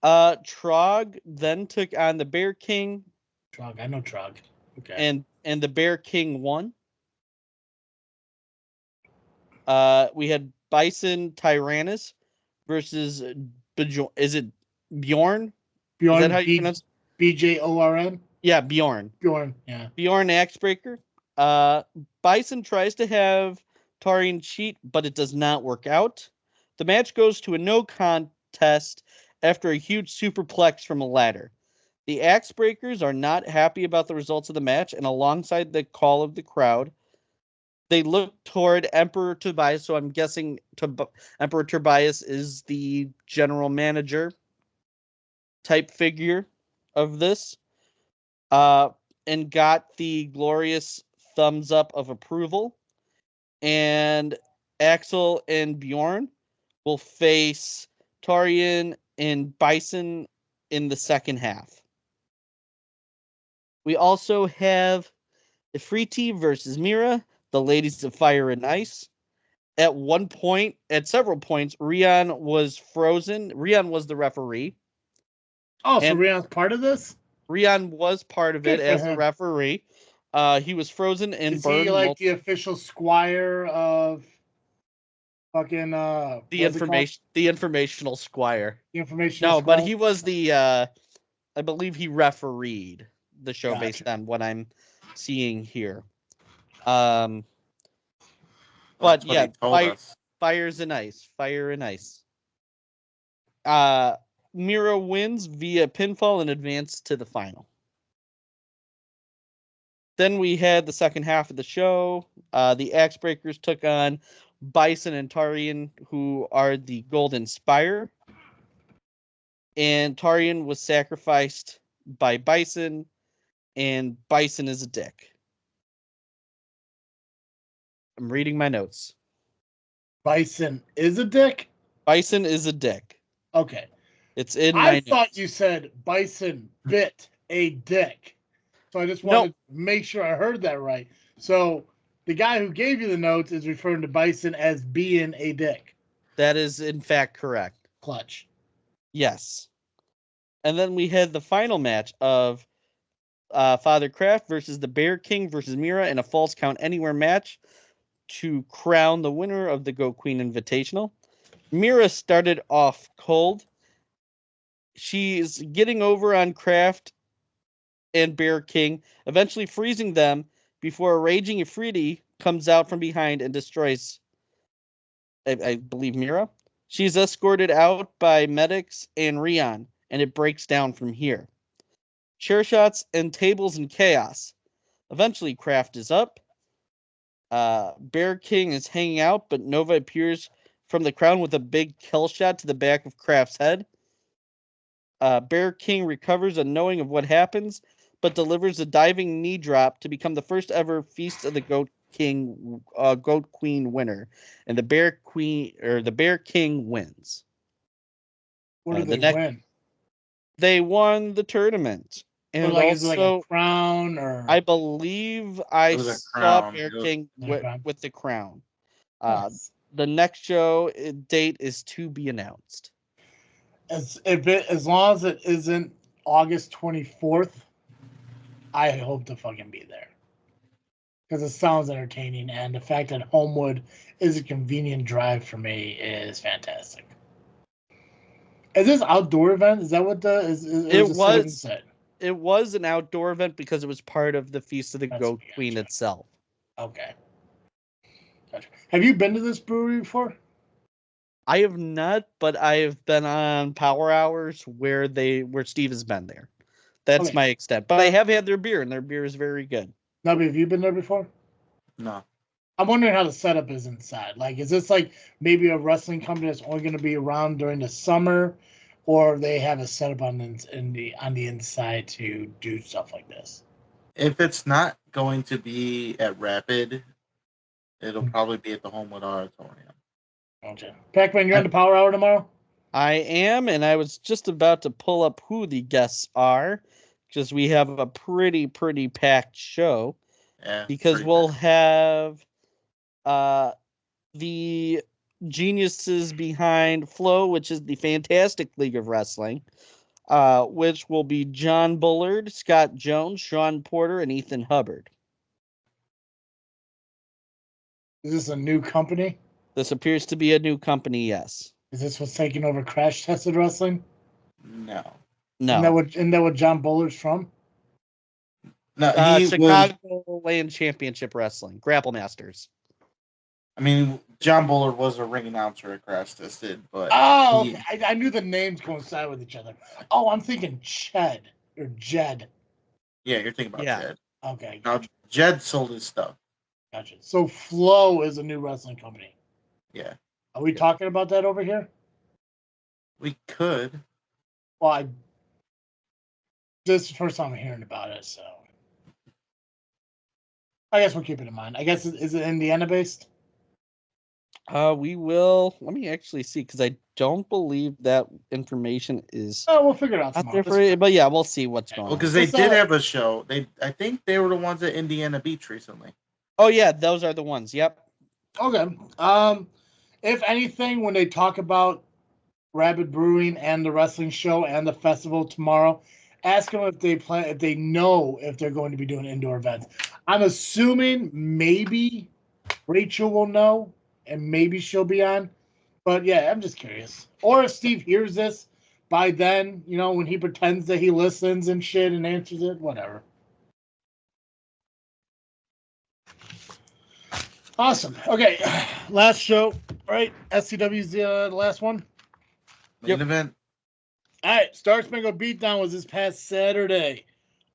Trog then took on the Bear King. Trog, I know Trog. Okay. And the Bear King won. We had Bison Tyrannus versus is it Bjorn? Bjorn, Is that how you pronounce it? BJORN? Yeah, Bjorn. Bjorn, yeah. Bjorn Axebreaker. Bison tries to have Tarian cheat, but it does not work out. The match goes to a no contest after a huge superplex from a ladder. The Axebreakers are not happy about the results of the match, and alongside the call of the crowd, they look toward Emperor Tobias. So I'm guessing Emperor Tobias is the general manager type figure of this. And got the glorious thumbs up of approval. And Axel and Bjorn will face Tarian and Bison in the second half. We also have Ifriti versus Mira, the Ladies of Fire and Ice. At several points, Rion was frozen. Rion was the referee. Oh, so Rion's part of this? Rion was part of it as a referee. He was frozen and burned. Is he like the official squire of fucking the informational squire? The informational No, squire? but he was the I believe he refereed the show based on what I'm seeing here. But yeah, fires and ice. Fire and ice. Miro wins via pinfall and advanced to the final. Then we had the second half of the show. The Axebreakers took on Bison and Tarian, who are the Golden Spire. And Tarian was sacrificed by Bison, and Bison is a dick. I'm reading my notes. Bison is a dick? Bison is a dick. Okay. It's in my notes. I thought you said Bison bit a dick. So I just wanted to make sure I heard that right. So the guy who gave you the notes is referring to Bison as being a dick. That is, in fact, correct. Clutch. Yes. And then we had the final match of Father Kraft versus the Bear King versus Mira in a false count anywhere match to crown the winner of the Goat Queen Invitational. Mira started off cold. She's getting over on Kraft and Bear King, eventually freezing them before a raging Ifriti comes out from behind and destroys, I believe, Mira. She's escorted out by medics and Rion, and it breaks down from here. Chair shots and tables and chaos. Eventually, Kraft is up. Bear King is hanging out, but Nova appears from the crowd with a big kill shot to the back of Kraft's head. Bear King recovers unknowing of what happens, but delivers a diving knee drop to become the first ever Feast of the Goat Queen winner, and the Bear King wins. What did they win? They won the tournament, and like, is it like a crown or? I believe I saw Bear King with the crown. Nice. The next show date is to be announced. As long as it isn't August 24th, I hope to fucking be there. Because it sounds entertaining, and the fact that Homewood is a convenient drive for me is fantastic. Is this outdoor event? Is that what it was an outdoor event because it was part of the Feast of the Goat Queen itself. Okay. Gotcha. Have you been to this brewery before? I have not, but I have been on Power Hours where Steve has been there. That's my extent. But I have had their beer, and their beer is very good. Nubby, have you been there before? No. I'm wondering how the setup is inside. Like, is this like maybe a wrestling company that's only going to be around during the summer, or they have a setup on the inside to do stuff like this? If it's not going to be at Rapid, it'll probably be at the Homewood Auditorium. Okay. Pacman, you're on the Power Hour tomorrow? I am, and I was just about to pull up who the guests are. because we have a pretty packed show. Yeah, Because pretty we'll bad. have the geniuses behind Flow, which is the Fantastic League of Wrestling, which will be John Bullard, Scott Jones, Sean Porter, and Ethan Hubbard. Is this a new company? This appears to be a new company, yes. Is this what's taking over Crash Tested Wrestling? No. Isn't that what John Bullard's from? No, he was. Chicago Land Championship Wrestling, Grapple Masters. I mean, John Bullard was a ring announcer at Crash Tested, but okay. I knew the names coincide with each other. Oh, I'm thinking Ched or Jed. Yeah, you're thinking about Jed. Okay. Now Jed sold his stuff. Gotcha. So Flow is a new wrestling company. Yeah. Are we talking about that over here? We could. Well, this is the first time I'm hearing about it, so I guess we'll keep it in mind. I guess is it Indiana based? We will. Let me actually see, because I don't believe that information is Oh, we'll figure it out out tomorrow. there for you. But yeah, we'll see what's going on. Well, because they did have a show. I think they were the ones at Indiana Beach recently. Oh yeah, those are the ones. Yep. Okay. If anything, when they talk about Rabid Brewing and the wrestling show and the festival tomorrow, ask them if they know if they're going to be doing indoor events. I'm assuming maybe Rachel will know and maybe she'll be on. But yeah, I'm just curious. Or if Steve hears this by then, when he pretends that he listens and shit and answers it, whatever. Awesome. Okay, last show, right? SCW's the last one. Main event. All right, Star Spangled Beatdown was this past Saturday.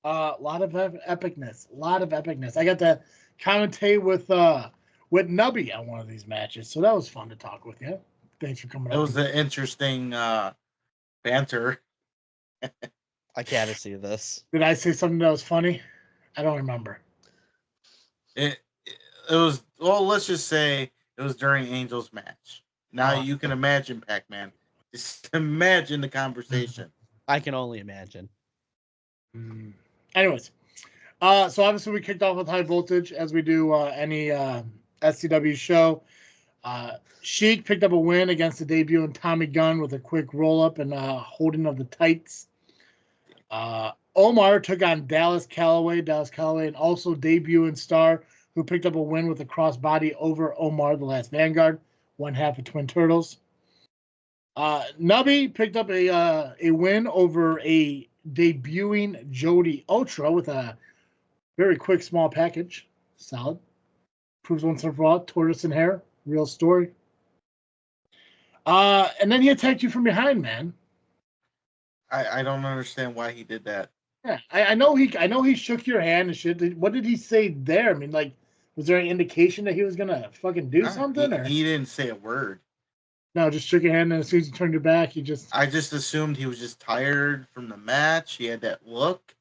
A lot of epicness. A lot of epicness. I got to commentate with Nubby on one of these matches, so that was fun to talk with you. Thanks for coming It up. was an interesting banter. I gotta see this. Did I say something that was funny? I don't remember. It was, well, let's just say it was during Angel's match. Now you can imagine, Pacman. Just imagine the conversation. I can only imagine. Anyways, so obviously we kicked off with High Voltage, as we do any SCW show. Sheik picked up a win against the debut and Tommy Gunn with a quick roll-up and holding of the tights. Omar took on Dallas Calloway, and also debut and star, who picked up a win with a crossbody over Omar, the Last Vanguard, one half of Twin Turtles. Nubby picked up a win over a debuting Jody Ultra with a very quick small package. Solid. Proves once and for all, tortoise and hair, real story. And then he attacked you from behind, man. I don't understand why he did that. Yeah, I know he shook your hand and shit. What did he say there? I mean, like, was there any indication that he was gonna fucking do something? He didn't say a word. No, just shook your hand, and as soon as you turned your back, I just assumed he was just tired from the match. He had that look.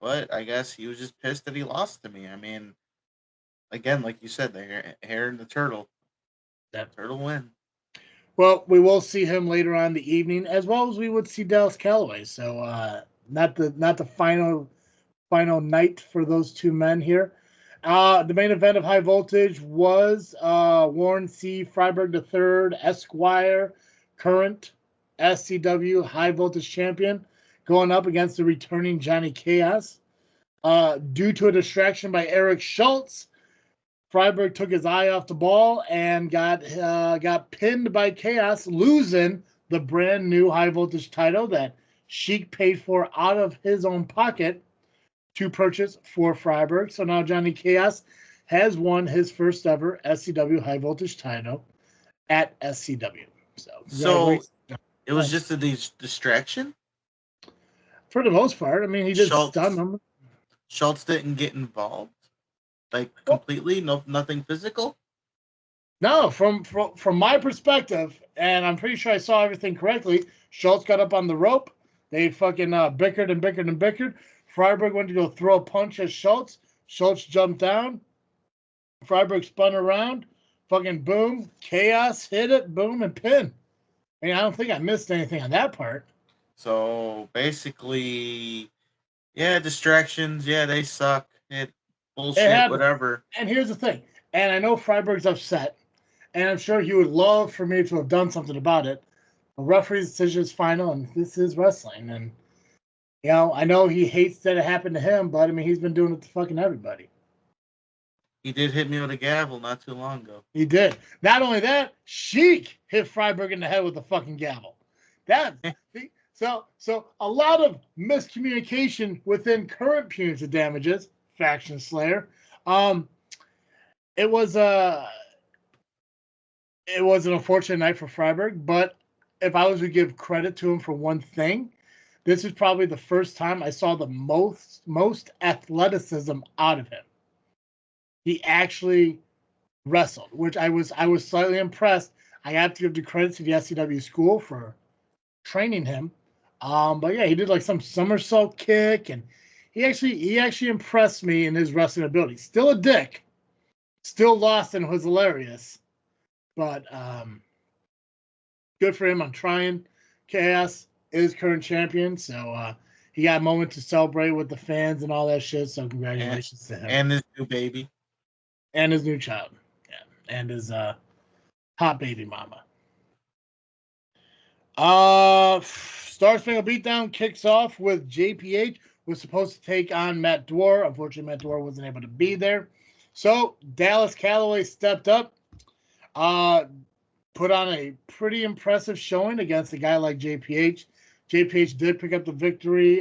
But I guess he was just pissed that he lost to me. I mean, again, like you said, the hair and the turtle. That turtle win. Well, we will see him later on in the evening, as well as we would see Dallas Calloway. So not the final night for those two men here. The main event of High Voltage was Warren C. Freiberg III, Esquire, current SCW High Voltage champion, going up against the returning Johnny Chaos. Due to a distraction by Eric Schultz, Freiberg took his eye off the ball and got pinned by Chaos, losing the brand new High Voltage title that Sheik paid for out of his own pocket to purchase for Freiberg. So now Johnny Chaos has won his first ever SCW High Voltage title at SCW. So it was just a distraction? For the most part. I mean, he just stunned him. Schultz didn't get involved? Like, completely? Nothing physical? No, from my perspective, and I'm pretty sure I saw everything correctly, Schultz got up on the rope. They fucking bickered and bickered and bickered. Freiberg went to go throw a punch at Schultz. Schultz jumped down. Freiberg spun around. Fucking boom. Chaos hit it. Boom and pin. I mean, I don't think I missed anything on that part. So basically, Yeah, distractions. Yeah, they suck. It bullshit. happened. Whatever. And here's the thing. And I know Freiberg's upset, and I'm sure he would love for me to have done something about it. The referee's decision is final, and this is wrestling. And I know he hates that it happened to him, but I mean, he's been doing it to fucking everybody. He did hit me with a gavel not too long ago. He did. Not only that, Sheik hit Freiberg in the head with a fucking gavel. So a lot of miscommunication within current punitive damages. Faction Slayer. It was an unfortunate night for Freiberg, but if I was to give credit to him for one thing, this is probably the first time I saw the most athleticism out of him. He actually wrestled, which I was slightly impressed. I have to give the credit to the S6.E39 school for training him. But yeah, he did like some somersault kick, and he actually impressed me in his wrestling ability. Still a dick, still lost and was hilarious, but good for him on trying. Chaos is current champion, so he got a moment to celebrate with the fans and all that shit. So congratulations to him and his new baby and his new child, yeah, and his hot baby mama. Star Spangled Beatdown kicks off with JPH was supposed to take on Matt Dwar. Unfortunately, Matt Dwar wasn't able to be there. So Dallas Calloway stepped up, put on a pretty impressive showing against a guy like JPH. JPH did pick up the victory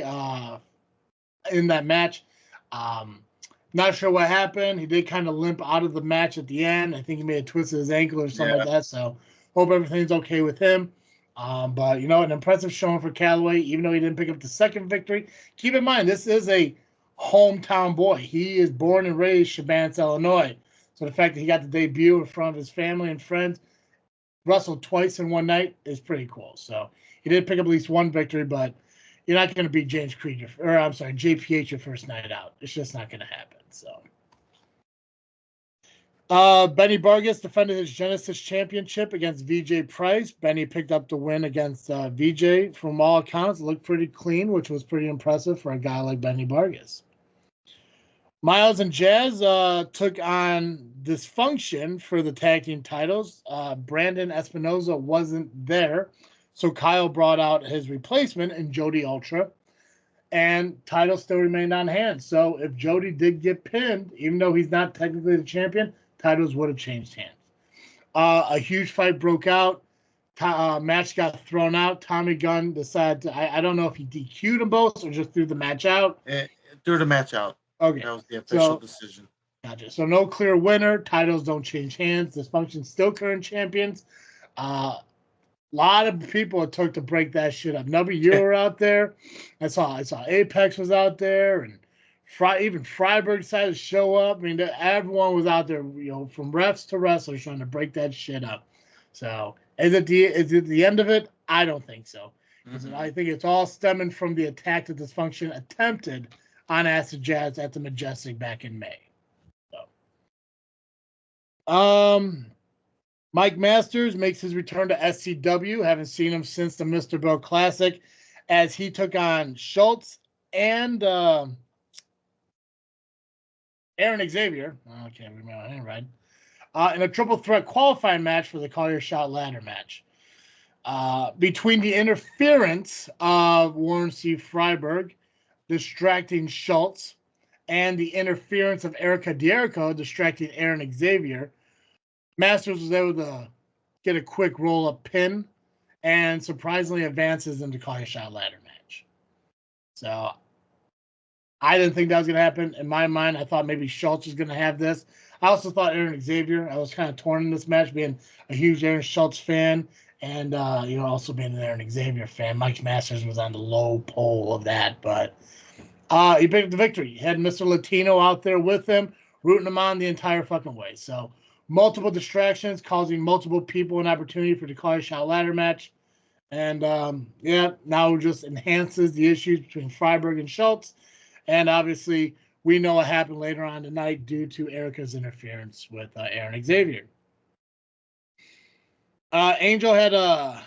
in that match. Not sure what happened. He did kind of limp out of the match at the end. I think he may have twisted his ankle or something like that. So hope everything's okay with him. But, an impressive showing for Calloway, even though he didn't pick up the second victory. Keep in mind, this is a hometown boy. He is born and raised Shabance, Illinois. So the fact that he got to debut in front of his family and friends, wrestled twice in one night, is pretty cool. So he did pick up at least one victory, but you're not going to beat JPH your first night out. It's just not going to happen. So Benny Vargas defended his Genesis Championship against VJ Price. Benny picked up the win against VJ. From all accounts, it looked pretty clean, which was pretty impressive for a guy like Benny Vargas. Miles and Jazz took on Dysfunction for the tag team titles. Brandon Espinoza wasn't there, so Kyle brought out his replacement in Jody Ultra, and titles still remained on hand. So if Jody did get pinned, even though he's not technically the champion, titles would have changed hands. A huge fight broke out. Match got thrown out. Tommy Gunn decided to, I don't know if he DQ'd them both or just threw the match out. Threw the match out. Okay. That was the official decision. Gotcha. So no clear winner. Titles don't change hands. Dysfunction still current champions. A lot of people it took to break that shit up. Nubby, you were out there. I saw Apex was out there, and even Freiberg decided to show up. I mean, everyone was out there, from refs to wrestlers trying to break that shit up. So is it the end of it? I don't think so. Mm-hmm. I think it's all stemming from the attack that Dysfunction attempted on Acid Jazz at the Majestic back in May. So, Mike Masters makes his return to SCW. Haven't seen him since the Mr. Bill Classic, as he took on Schultz and Aaron Xavier. I can't remember my name right. In a triple threat qualifying match for the Call Your Shot ladder match. Between the interference of Warren C. Freiberg distracting Schultz and the interference of Erica Dierico distracting Aaron Xavier, Masters was able to get a quick roll-up pin and surprisingly advances into Call Your Shot ladder match. So I didn't think that was going to happen. In my mind, I thought maybe Schultz was going to have this. I also thought Aaron Xavier. I was kind of torn in this match, being a huge Aaron Schultz fan and, also being an Aaron Xavier fan. Mike Masters was on the low pole of that, but he picked up the victory. He had Mr. Latino out there with him, rooting him on the entire fucking way. So multiple distractions, causing multiple people an opportunity for the Call Your Shot ladder match. And, now it just enhances the issues between Freiberg and Schultz. And obviously, we know what happened later on tonight due to Erica's interference with Aaron Xavier. Angel had a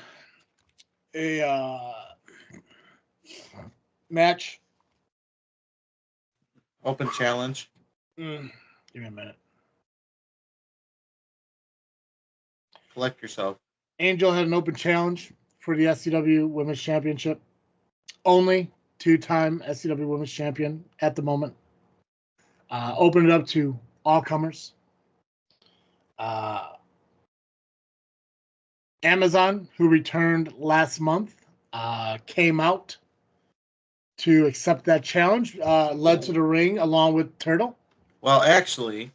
match Open challenge. Give me a minute. Collect yourself. Angel had an open challenge for the SCW Women's Championship. Only 2-time SCW Women's Champion at the moment. Opened it up to all comers. Amazon, who returned last month, came out to accept that challenge, led to the ring along with Turtle. Well, actually,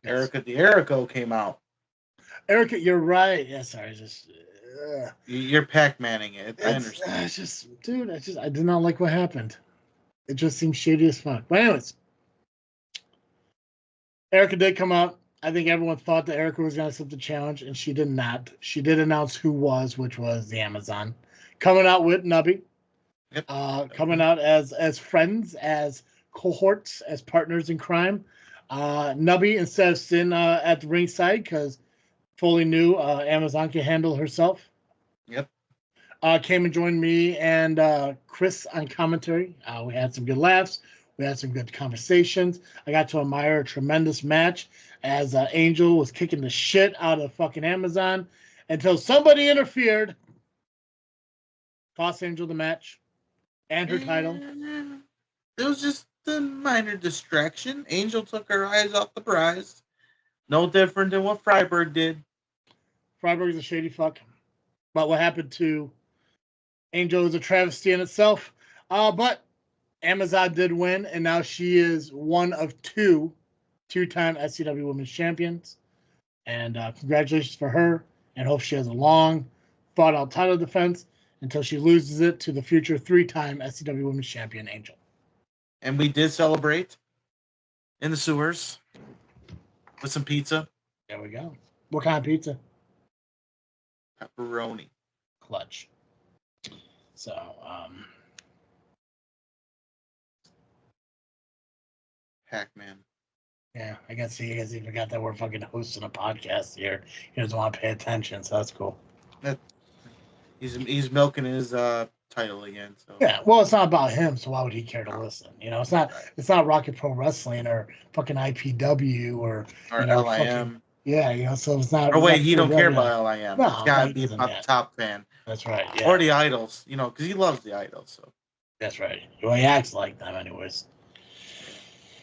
Yes. Erica D'Erico came out. Erica, you're right. Yeah, sorry. Just You're Pac-Manning it. I understand. It's just, dude, I did not like what happened. It just seems shady as fuck. But anyways, Erica did come out. I think everyone thought that Erica was going to accept the challenge, and she did not. She did announce who was, which was the Amazon. Coming out with Nubby. Yep. Coming out as friends, as cohorts, as partners in crime. Nubby, instead of sitting at the ringside, because fully knew Amazon can handle herself. Yep. Came and joined me and Chris on commentary. We had some good laughs. We had some good conversations. I got to admire a tremendous match as Angel was kicking the shit out of fucking Amazon until somebody interfered. Cost Angel the match and her title. It was just a minor distraction. Angel took her eyes off the prize. No different than what Freiberg did. Freiberg's a shady fuck. But what happened to Angel is a travesty in itself. But Amazon did win, and now she is one of two-time SCW Women's Champions. And congratulations for her, and hope she has a long, thought-out title defense until she loses it to the future 3-time SCW Women's Champion, Angel. And we did celebrate in the sewers with some pizza. There we go. What kind of pizza? Pepperoni. Clutch. So, Pac-Man. yeah, I guess he even got that we're fucking hosting a podcast here. He doesn't want to pay attention, so that's cool. He's milking his title again. So Yeah, well, it's not about him, so why would he care to listen? You know, it's not Rocket Pro Wrestling or fucking IPW or or LIM. Fucking, Yeah, so it's not. or wait, he don't care yeah. about LIM. No, It's gotta be doesn't, about the top fan. That's right. Yeah, Or the idols, because he loves the idols. So that's right. Well, he acts like them, anyways.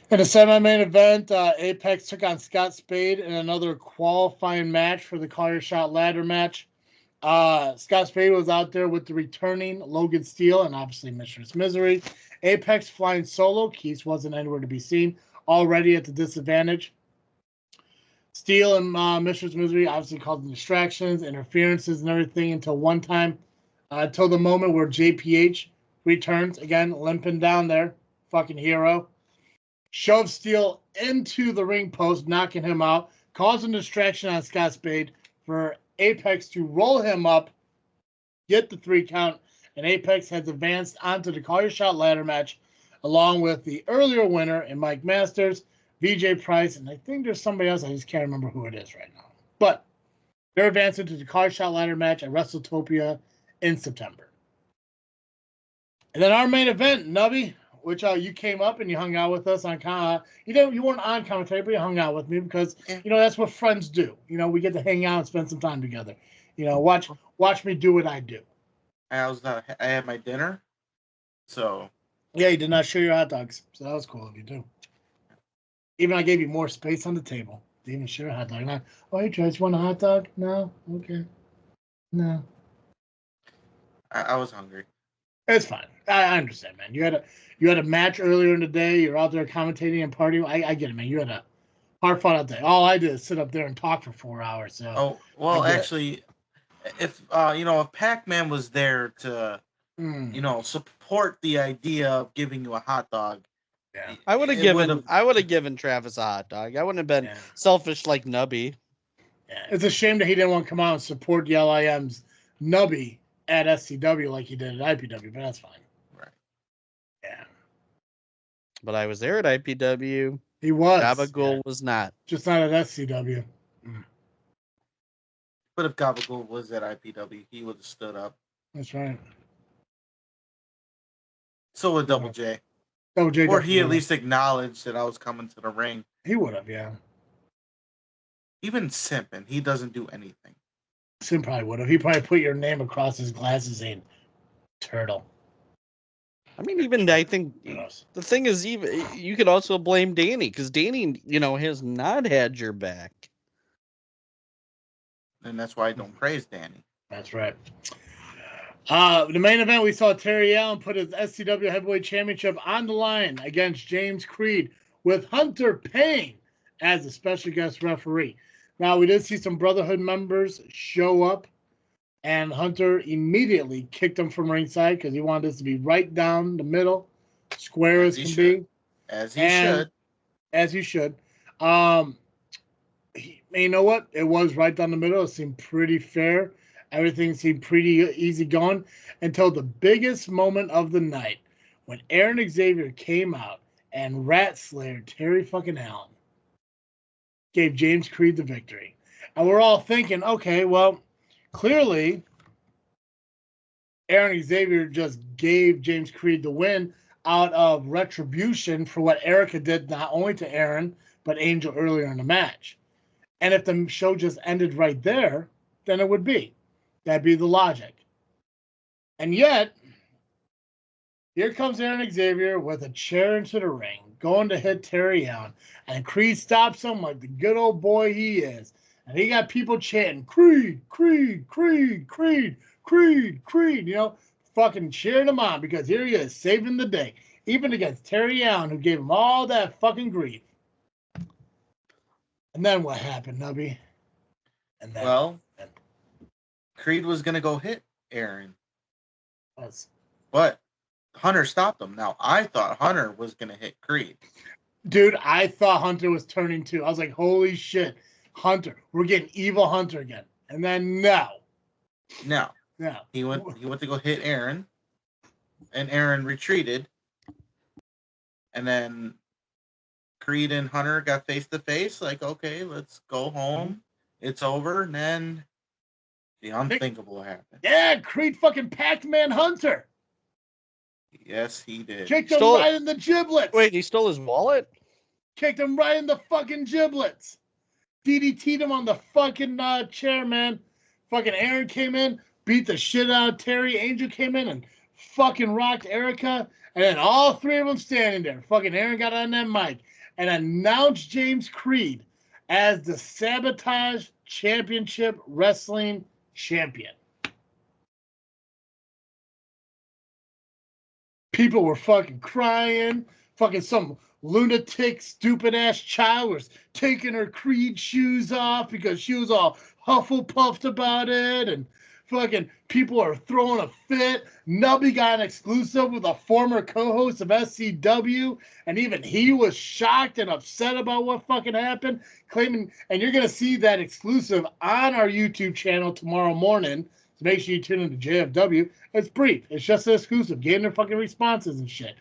In the semi-main event, Apex took on Scott Spade in another qualifying match for the Collier Shot Ladder match. Scott Spade was out there with the returning Logan Steele and obviously Mistress Misery. Apex flying solo. Keith wasn't anywhere to be seen. Already at the disadvantage. Steele and Mistress Misery obviously causing distractions, interferences, and everything until the moment where JPH returns again, limping down there, fucking hero. Shoves Steele into the ring post, knocking him out, causing distraction on Scott Spade for Apex to roll him up, get the 3 count, and Apex has advanced onto the Collier Shot Ladder match along with the earlier winner in Mike Masters, VJ Price, and I think there's somebody else. I just can't remember who it is right now. But they're advancing to the Collier Shot Ladder match at WrestleTopia in September. And then our main event, Nubby, which you came up and you hung out with us on you weren't on commentary, but you hung out with me because that's what friends do. We get to hang out and spend some time together. Watch me do what I do. I had my dinner, so yeah, you did not share your hot dogs, so that was cool of you too. Even I gave you more space on the table. Didn't even share a hot dog. Not, hey, Trace, want a hot dog? No, okay, no. I was hungry. It's fine. I understand, man. You had a match earlier in the day. You're out there commentating and partying. I get it, man. You had a hard fought out day. All I did is sit up there and talk for 4 hours. So. Oh well, actually, if if Pac-Man was there to support the idea of giving you a hot dog, yeah, I would have given Travis a hot dog. I wouldn't have been selfish like Nubby. Yeah, it's a shame that he didn't want to come out and support the LIM's Nubby at SCW like he did at IPW, but that's fine. Right. Yeah. But I was there at IPW. He was. Gabagool was not. Just not at SCW. But if Gabagool was at IPW, he would have stood up. That's right. So would Double J. Double J. Or he at definitely least acknowledged that I was coming to the ring. he would have, yeah. Even Simpin, he doesn't do anything. Sim probably would have. He probably put your name across his glasses saying Turtle. I mean, even I think Who knows? the thing is, even you could also blame Danny because Danny, has not had your back. And that's why I don't praise Danny. That's right. The main event, we saw Terry Allen put his SCW Heavyweight Championship on the line against James Creed with Hunter Payne as a special guest referee. Now, we did see some Brotherhood members show up, and Hunter immediately kicked him from ringside because he wanted this to be right down the middle, square as can be. As he should. As he should. You know what? It was right down the middle. It seemed pretty fair. Everything seemed pretty easy going until the biggest moment of the night when Aaron Xavier came out and rat slayered Terry fucking Allen. Gave James Creed the victory. And we're all thinking, okay, well, clearly Aaron Xavier just gave James Creed the win out of retribution for what Erica did not only to Aaron, but Angel earlier in the match. And if the show just ended right there, then it would be. That'd be the logic. And yet, here comes Aaron Xavier with a chair into the ring, going to hit Terry Allen. And Creed stops him like the good old boy he is. And he got people chanting, Creed, Creed, Creed, Creed, Creed, Creed, fucking cheering him on because here he is, saving the day. Even against Terry Allen, who gave him all that fucking grief. And then what happened, Nubby? And then, Creed was going to go hit Aaron. was. But Hunter stopped him. Now, I thought Hunter was going to hit Creed. Dude, I thought Hunter was turning too. I was like, holy shit, Hunter. We're getting evil Hunter again. And then no. He went to go hit Aaron. And Aaron retreated. And then Creed and Hunter got face to face. Like, okay, let's go home. It's over. And then the unthinkable happened. Yeah, Creed fucking Pacman Hunter. Yes, he did. Kicked him right in the giblets. Wait, he stole his wallet? Kicked him right in the fucking giblets. DDT'd him on the fucking chair, man. Fucking Aaron came in, beat the shit out of Terry. Angel came in and fucking rocked Erica. And then all three of them standing there. Fucking Aaron got on that mic and announced James Creed as the Sabotage Championship Wrestling Champion. People were fucking crying. Fucking some lunatic, stupid-ass child was taking her Creed shoes off because she was all Hufflepuffed about it. And fucking people are throwing a fit. Nubby got an exclusive with a former co-host of SCW. And even he was shocked and upset about what fucking happened. Claiming, and you're going to see that exclusive on our YouTube channel tomorrow morning. So make sure you tune into JFW. It's brief. It's just an exclusive. Getting their fucking responses and shit.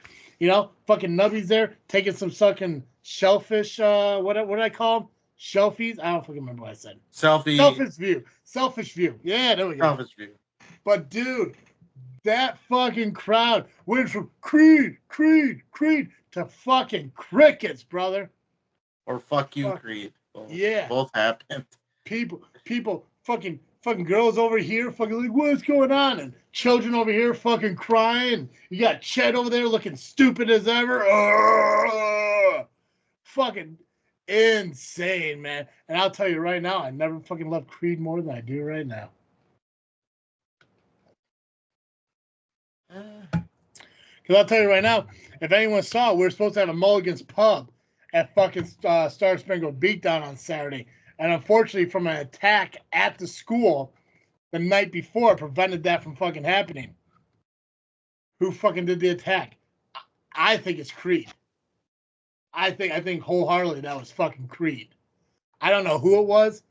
Fucking Nubby's there taking some fucking shellfish, what did I call them? Shelfies? I don't fucking remember what I said. Selfish view. Yeah, there we go. Selfish view. But dude, that fucking crowd went from Creed to fucking crickets, brother. Or fuck you, Creed. Both happened. People fucking girls over here fucking like, what's going on? And children over here fucking crying. You got Chet over there looking stupid as ever. Fucking insane, man. And I'll tell you right now, I never fucking loved Creed more than I do right now. Because I'll tell you right now, if anyone saw, we were supposed to have a Mulligan's Pub at fucking Star Spangled Beatdown on Saturday. And unfortunately, from an attack at the school the night before, prevented that from fucking happening. Who fucking did the attack? I think it's Creed. I think wholeheartedly that was fucking Creed. I don't know who it was.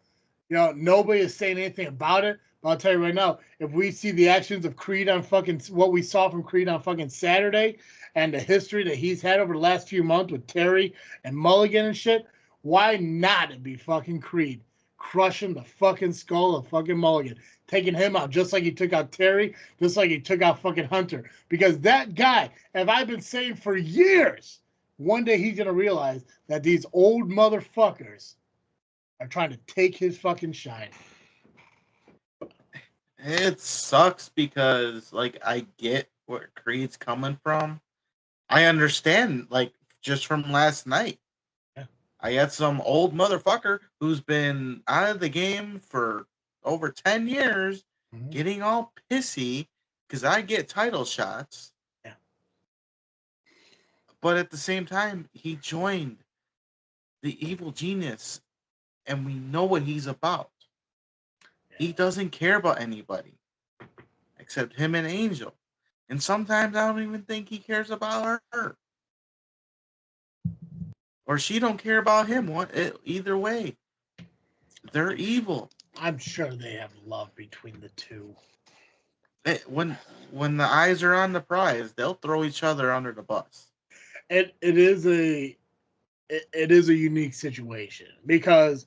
Nobody is saying anything about it. But I'll tell you right now, if we see the actions of Creed on fucking what we saw from Creed on fucking Saturday and the history that he's had over the last few months with Terry and Mulligan and shit, why not it be fucking Creed? crushing the fucking skull of fucking Mulligan, taking him out just like he took out Terry, just like he took out fucking Hunter. Because that guy, have I been saying for years, one day he's gonna realize that these old motherfuckers are trying to take his fucking shine. It sucks because, like, I get where Creed's coming from. I understand, like, just from last night. Yeah. I had some old motherfucker who's been out of the game for over 10 years getting all pissy because I get title shots. Yeah. But at the same time, he joined the evil genius, and we know what he's about. He doesn't care about anybody except him and Angel. And sometimes I don't even think he cares about her. Or she don't care about him. Either way, they're evil. I'm sure they have love between the two. When the eyes are on the prize, they'll throw each other under the bus. It is a unique situation because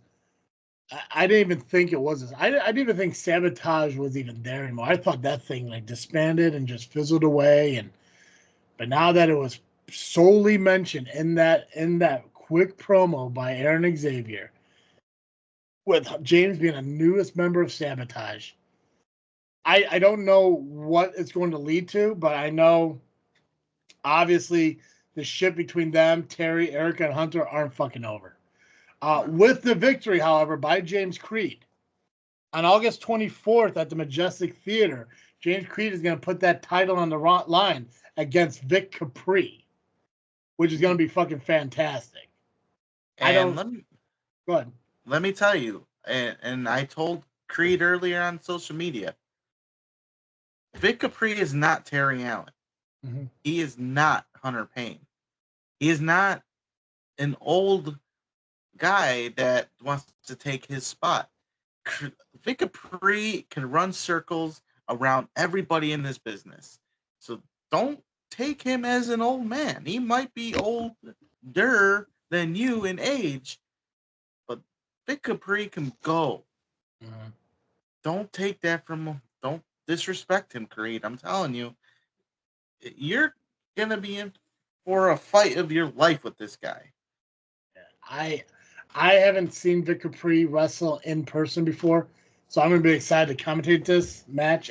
I didn't even think it was. I didn't even think Sabotage was even there anymore. I thought that thing like disbanded and just fizzled away. But now that it was solely mentioned in that quick promo by Aaron Xavier, with James being the newest member of Sabotage, I don't know what it's going to lead to, but I know obviously the shit between them, Terry, Erica, and Hunter aren't fucking over. With the victory, however, by James Creed on August 24th at the Majestic Theater, James Creed is going to put that title on the line against Vic Capri, which is going to be fucking fantastic. And Go ahead. Let me tell you, and I told Creed earlier on social media, Vic Capri is not Terry Allen. Mm-hmm. He is not Hunter Payne. He is not an old guy that wants to take his spot. Vic Capri can run circles around everybody in this business. So don't take him as an old man. He might be older than you in age, but Vic Capri can go. Mm-hmm. Don't take that from him. Don't disrespect him, Creed. I'm telling you, you're going to be in for a fight of your life with this guy. I haven't seen Vic Capri wrestle in person before, so I'm gonna be excited to commentate this match.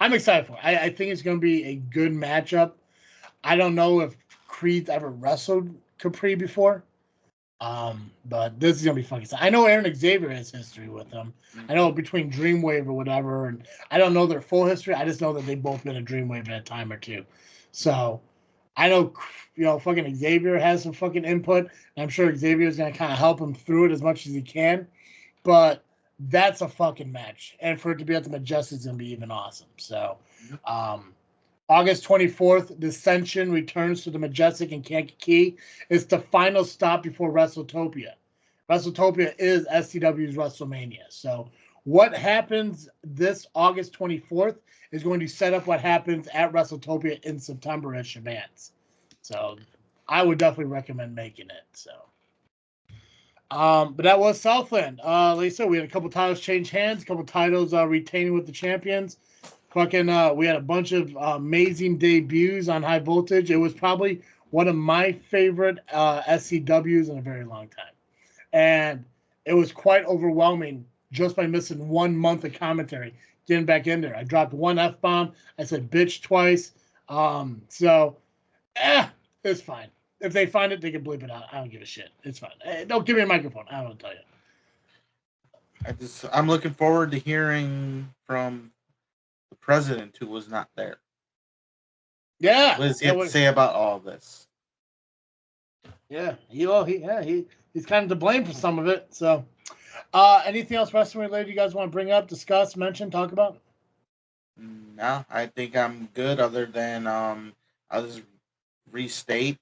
I'm excited for it. I think it's gonna be a good matchup. I don't know if Creed's ever wrestled Capri before, but this is gonna be fucking exciting. I know Aaron Xavier has history with him. I know between Dreamwave or whatever, and I don't know their full history. I just know that they've both been a Dreamwave at a time or two. So I know, fucking Xavier has some fucking input, and I'm sure Xavier's going to kind of help him through it as much as he can. But that's a fucking match. And for it to be at the Majestic is going to be even awesome. So, August 24th, Dissension returns to the Majestic in Kankakee. It's the final stop before WrestleTopia. WrestleTopia is SCW's WrestleMania. So, what happens this August 24th is going to set up what happens at WrestleTopia in September at Shabazz. So I would definitely recommend making it. So, but that was Southland. Like I said, we had a couple titles change hands, a couple titles retaining with the champions. Fucking, we had a bunch of amazing debuts on High Voltage. It was probably one of my favorite SCWs in a very long time, and it was quite overwhelming just by missing 1 month of commentary. Getting back in there, I dropped one F-bomb. I said bitch twice. It's fine. If they find it, they can bleep it out. I don't give a shit. It's fine. Hey, don't give me a microphone. I don't want to tell you. I'm looking forward to hearing from the president who was not there. Yeah. What does he have to say about all this? Yeah. He's kind of to blame for some of it. So, anything else wrestling related you guys want to bring up, discuss, mention, talk about? No, I think I'm good. Other than I'll just restate.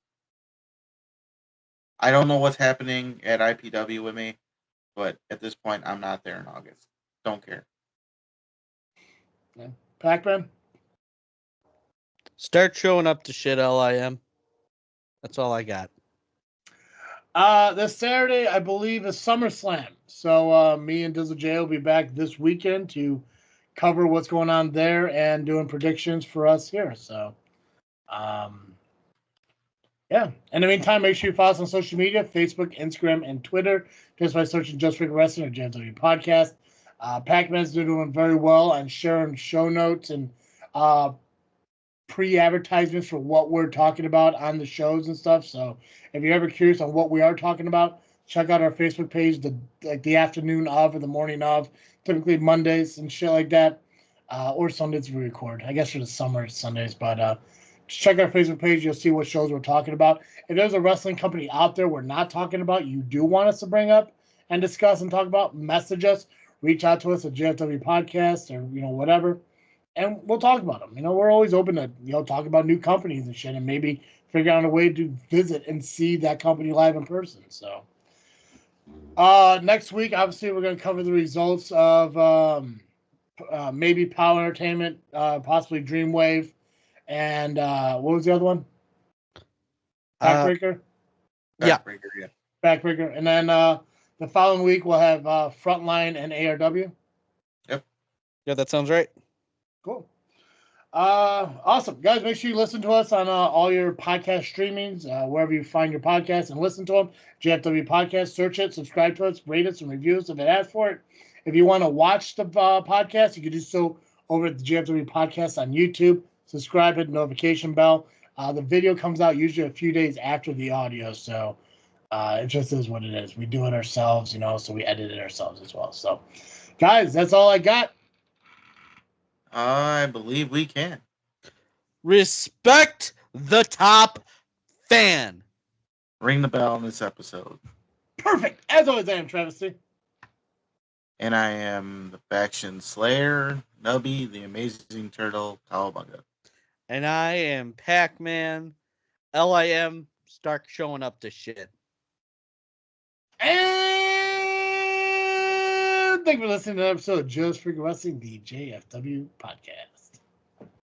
I don't know what's happening at IPW with me, but at this point, I'm not there in August. Don't care. Yeah. Pacman? Start showing up to shit, LIM. That's all I got. This Saturday, I believe, is SummerSlam. So me and Dizzle J will be back this weekend to cover what's going on there and doing predictions for us here. So, yeah. In the meantime, make sure you follow us on social media, Facebook, Instagram, and Twitter, just by searching Just Freak Wrestling or JFW Podcast. Pacman's doing very well on sharing show notes and pre-advertisements for what we're talking about on the shows and stuff. So if you're ever curious on what we are talking about, check out our Facebook page, the afternoon of or the morning of, typically Mondays and shit like that, or Sundays we record. I guess for the summer it's Sundays, but check our Facebook page. You'll see what shows we're talking about. If there's a wrestling company out there we're not talking about, you do want us to bring up and discuss and talk about, message us, reach out to us at JFW Podcast or whatever. And we'll talk about them. We're always open to, talk about new companies and shit and maybe figure out a way to visit and see that company live in person. So, next week, obviously, we're going to cover the results of maybe POWW Entertainment, possibly Dreamwave, and what was the other one? Backbreaker? Backbreaker, yeah. Backbreaker. And then the following week, we'll have Frontline and ARW. Yep. Yeah, that sounds right. Cool. Awesome. Guys, make sure you listen to us on all your podcast streamings, wherever you find your podcasts, and listen to them. JFW Podcast, search it, subscribe to us, rate us, and review us if it asks for it. If you want to watch the podcast, you can do so over at the JFW Podcast on YouTube. Subscribe, hit the notification bell. The video comes out usually a few days after the audio, so it just is what it is. We do it ourselves, so we edit it ourselves as well. So, guys, that's all I got. I believe we can. Respect the top fan. Ring the bell on this episode. Perfect. As always, I am Travesty. And I am the Faction Slayer, Nubby, the Amazing Turtle, Cowabunga. And I am Pacman. LIM, start showing up to shit. And thank you for listening to the episode of Just Freak Wrestling, the JFW Podcast.